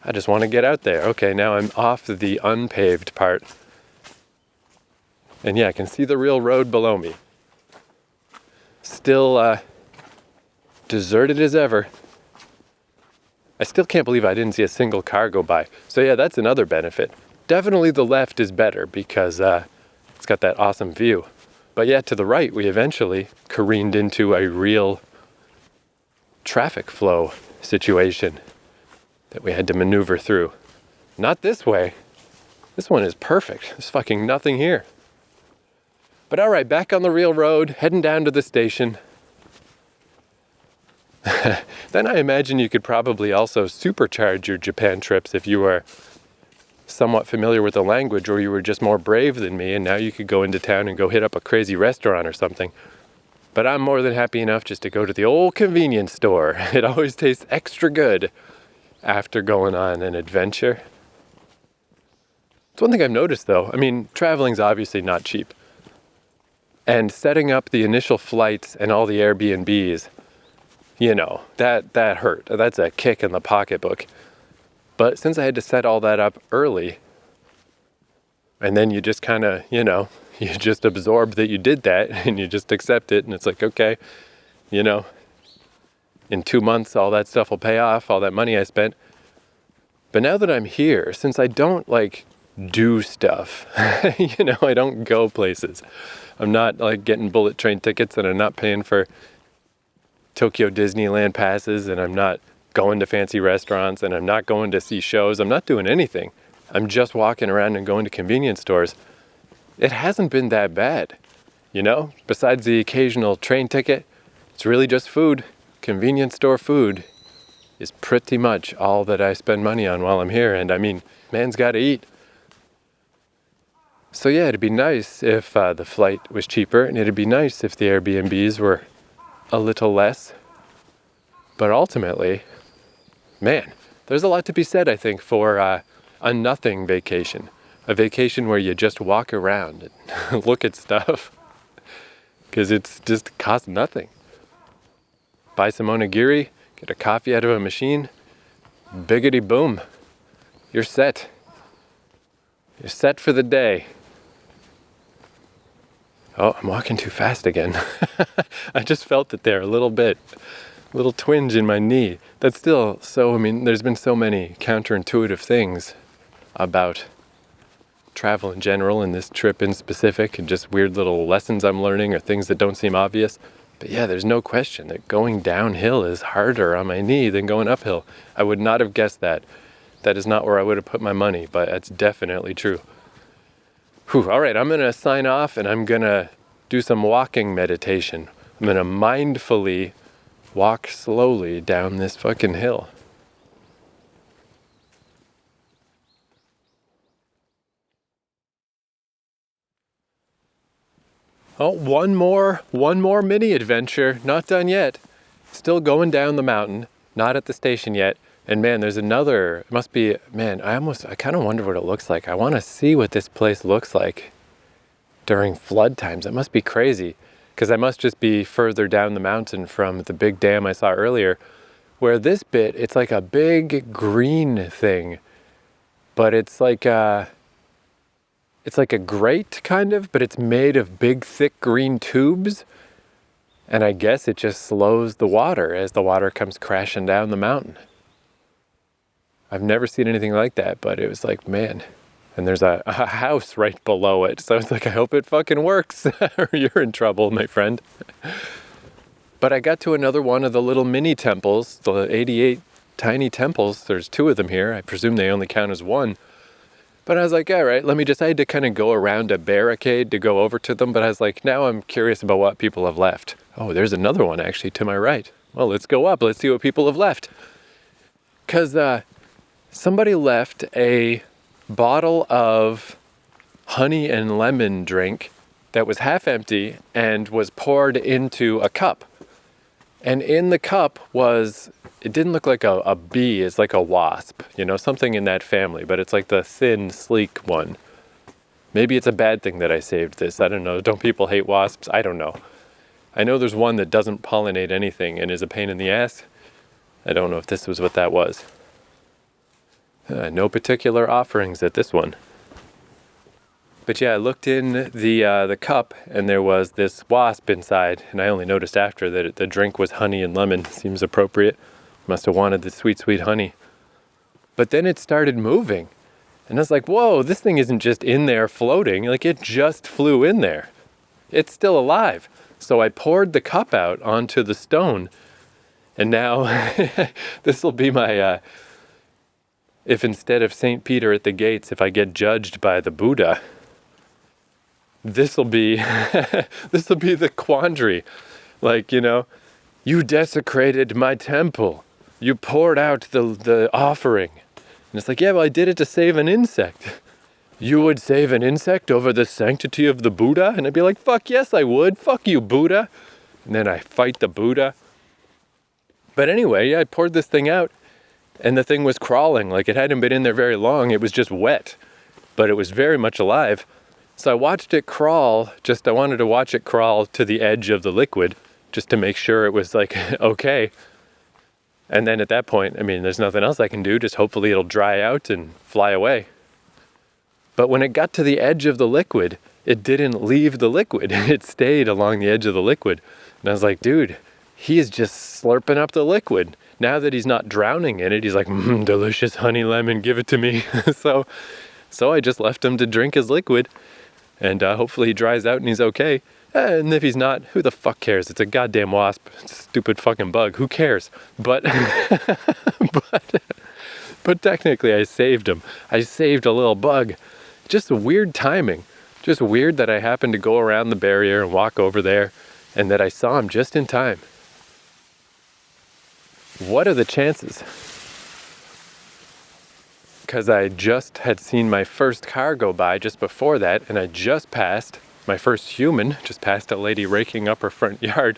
I just want to get out there. Okay, now I'm off the unpaved part. And yeah, I can see the real road below me. Still deserted as ever. I still can't believe I didn't see a single car go by. So yeah, that's another benefit. Definitely the left is better because it's got that awesome view. But yeah, to the right, we eventually careened into a real traffic flow situation that we had to maneuver through. Not this way. This one is perfect. There's fucking nothing here. But all right, back on the real road, heading down to the station. Then I imagine you could probably also supercharge your Japan trips if you were somewhat familiar with the language, or you were just more brave than me, and now you could go into town and go hit up a crazy restaurant or something. But I'm more than happy enough just to go to the old convenience store. It always tastes extra good after going on an adventure. It's one thing I've noticed though. I mean, traveling's obviously not cheap. And setting up the initial flights and all the Airbnbs, that hurt. That's a kick in the pocketbook. But since I had to set all that up early, and then you just kind of, you just absorb that you did that and you just accept it. And it's like, okay, in 2 months, all that stuff will pay off, all that money I spent. But now that I'm here, since I don't do stuff, I don't go places. I'm not getting bullet train tickets, and I'm not paying for Tokyo Disneyland passes, and I'm not going to fancy restaurants, and I'm not going to see shows. I'm not doing anything. I'm just walking around and going to convenience stores. It hasn't been that bad, Besides the occasional train ticket, it's really just food. Convenience store food is pretty much all that I spend money on while I'm here. And I mean, man's got to eat. So yeah, it'd be nice if the flight was cheaper, and it'd be nice if the Airbnbs were a little less. But ultimately, man, there's a lot to be said, I think, for a nothing vacation. A vacation where you just walk around and look at stuff. Because it's just costs nothing. Buy some onigiri, get a coffee out of a machine, biggity boom. You're set. You're set for the day. Oh, I'm walking too fast again. I just felt it there a little bit. A little twinge in my knee. That's still there's been so many counterintuitive things about travel in general and this trip in specific, and just weird little lessons I'm learning or things that don't seem obvious. But yeah, there's no question that going downhill is harder on my knee than going uphill. I would not have guessed that. That is not where I would have put my money, but that's definitely true. All right, I'm going to sign off, and I'm going to do some walking meditation I'm gonna mindfully walk slowly down this fucking hill. Oh, one more mini adventure. Not done yet. Still going down the mountain. Not at the station yet. And man, there's another, it must be, man, I kind of wonder what it looks like. I want to see what this place looks like during flood times. It must be crazy, because I must just be further down the mountain from the big dam I saw earlier, where this bit, it's like a big green thing, but it's like a grate kind of, but it's made of big thick green tubes. And I guess it just slows the water as the water comes crashing down the mountain. I've never seen anything like that, but it was like, man. And there's a house right below it. So it's like, I hope it fucking works or you're in trouble, my friend. But I got to another one of the little mini temples, the 88 tiny temples. There's 2 of them here. I presume they only count as 1. But I was like, all right, I had to kind of go around a barricade to go over to them. But I was like, now I'm curious about what people have left. Oh, there's another one actually to my right. Well, let's go up. Let's see what people have left. Because somebody left a bottle of honey and lemon drink that was half empty and was poured into a cup. And in the cup it didn't look like a bee, it's like a wasp, something in that family, but it's like the thin, sleek one. Maybe it's a bad thing that I saved this. I don't know. Don't people hate wasps? I don't know. I know there's one that doesn't pollinate anything and is a pain in the ass. I don't know if this was what that was. No particular offerings at this one. But yeah, I looked in the cup and there was this wasp inside, and I only noticed after that the drink was honey and lemon. Seems appropriate. Must have wanted the sweet, sweet honey. But then it started moving. And I was like, whoa, this thing isn't just in there floating. Like, it just flew in there. It's still alive. So I poured the cup out onto the stone. And now this will be my... if instead of St. Peter at the gates, if I get judged by the Buddha, this will be the quandary. Like, you desecrated my temple. You poured out the offering. And it's like, yeah, well, I did it to save an insect. You would save an insect over the sanctity of the Buddha? And I'd be like, fuck yes, I would. Fuck you, Buddha. And then I fight the Buddha. But anyway, yeah, I poured this thing out. And the thing was crawling. Like, it hadn't been in there very long. It was just wet. But it was very much alive. So I watched it crawl. I wanted to watch it crawl to the edge of the liquid, just to make sure it was like, okay. And then at that point, there's nothing else I can do. Just hopefully it'll dry out and fly away. But when it got to the edge of the liquid, it didn't leave the liquid. It stayed along the edge of the liquid. And I was like, dude, he is just slurping up the liquid. Now that he's not drowning in it, he's like, delicious honey lemon, give it to me. So I just left him to drink his liquid. And hopefully he dries out and he's okay. And if he's not, who the fuck cares? It's a goddamn wasp. It's a stupid fucking bug. Who cares? But but technically I saved him. I saved a little bug. Just weird timing. Just weird that I happened to go around the barrier and walk over there and that I saw him just in time. What are the chances? Because I just had seen my first car go by just before that, and I just passed my first human, just passed a lady raking up her front yard.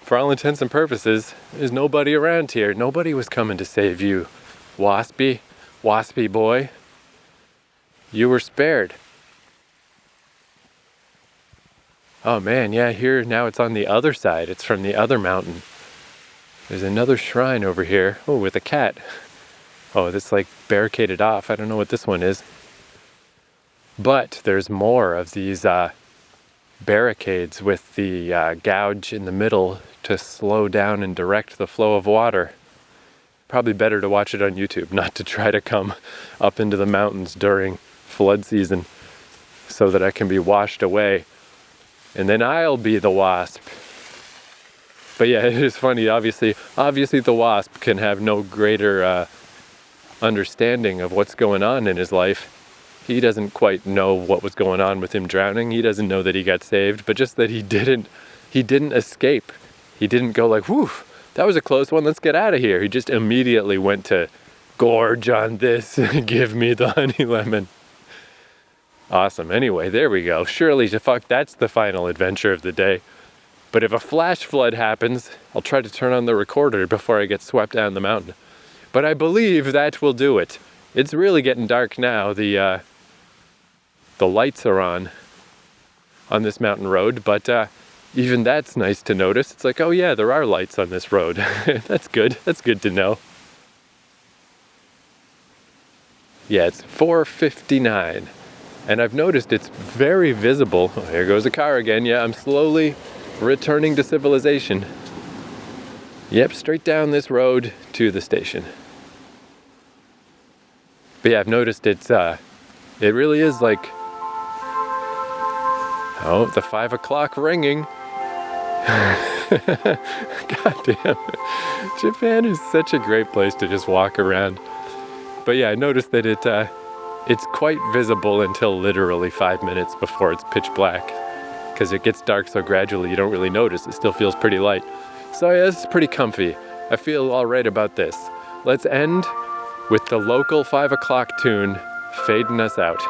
For all intents and purposes, there's nobody around here. Nobody was coming to save you, waspy boy. You were spared. Oh man, yeah, here now it's on the other side. It's from the other mountain. There's another shrine over here. Oh, with a cat. Oh, this like barricaded off. I don't know what this one is. But there's more of these barricades with the gouge in the middle to slow down and direct the flow of water. Probably better to watch it on YouTube, not to try to come up into the mountains during flood season so that I can be washed away. And then I'll be the wasp. But yeah, it is funny. Obviously the wasp can have no greater understanding of what's going on in his life. He doesn't quite know what was going on with him drowning. He doesn't know that he got saved, but just that he didn't he didn't escape. He didn't go like, whew, that was a close one, let's get out of here. He just immediately went to gorge on this, give me the honey lemon. Awesome. Anyway, there we go. Surely that's the final adventure of the day. But if a flash flood happens, I'll try to turn on the recorder before I get swept down the mountain. But I believe that will do it. It's really getting dark now. The lights are on this mountain road, but even that's nice to notice. It's like, oh yeah, there are lights on this road. That's good. That's good to know. Yeah, it's 4:59. And I've noticed it's very visible. Oh, here goes a car again. Yeah, I'm slowly returning to civilization. Yep, straight down this road to the station. But yeah, I've noticed it really is like, oh, the 5 o'clock ringing. God damn. Japan is such a great place to just walk around. But yeah, I noticed that it's quite visible until literally 5 minutes before it's pitch black. Because it gets dark so gradually you don't really notice. It still feels pretty light. So yeah, this is pretty comfy. I feel all right about this. Let's end with the local 5 o'clock tune fading us out.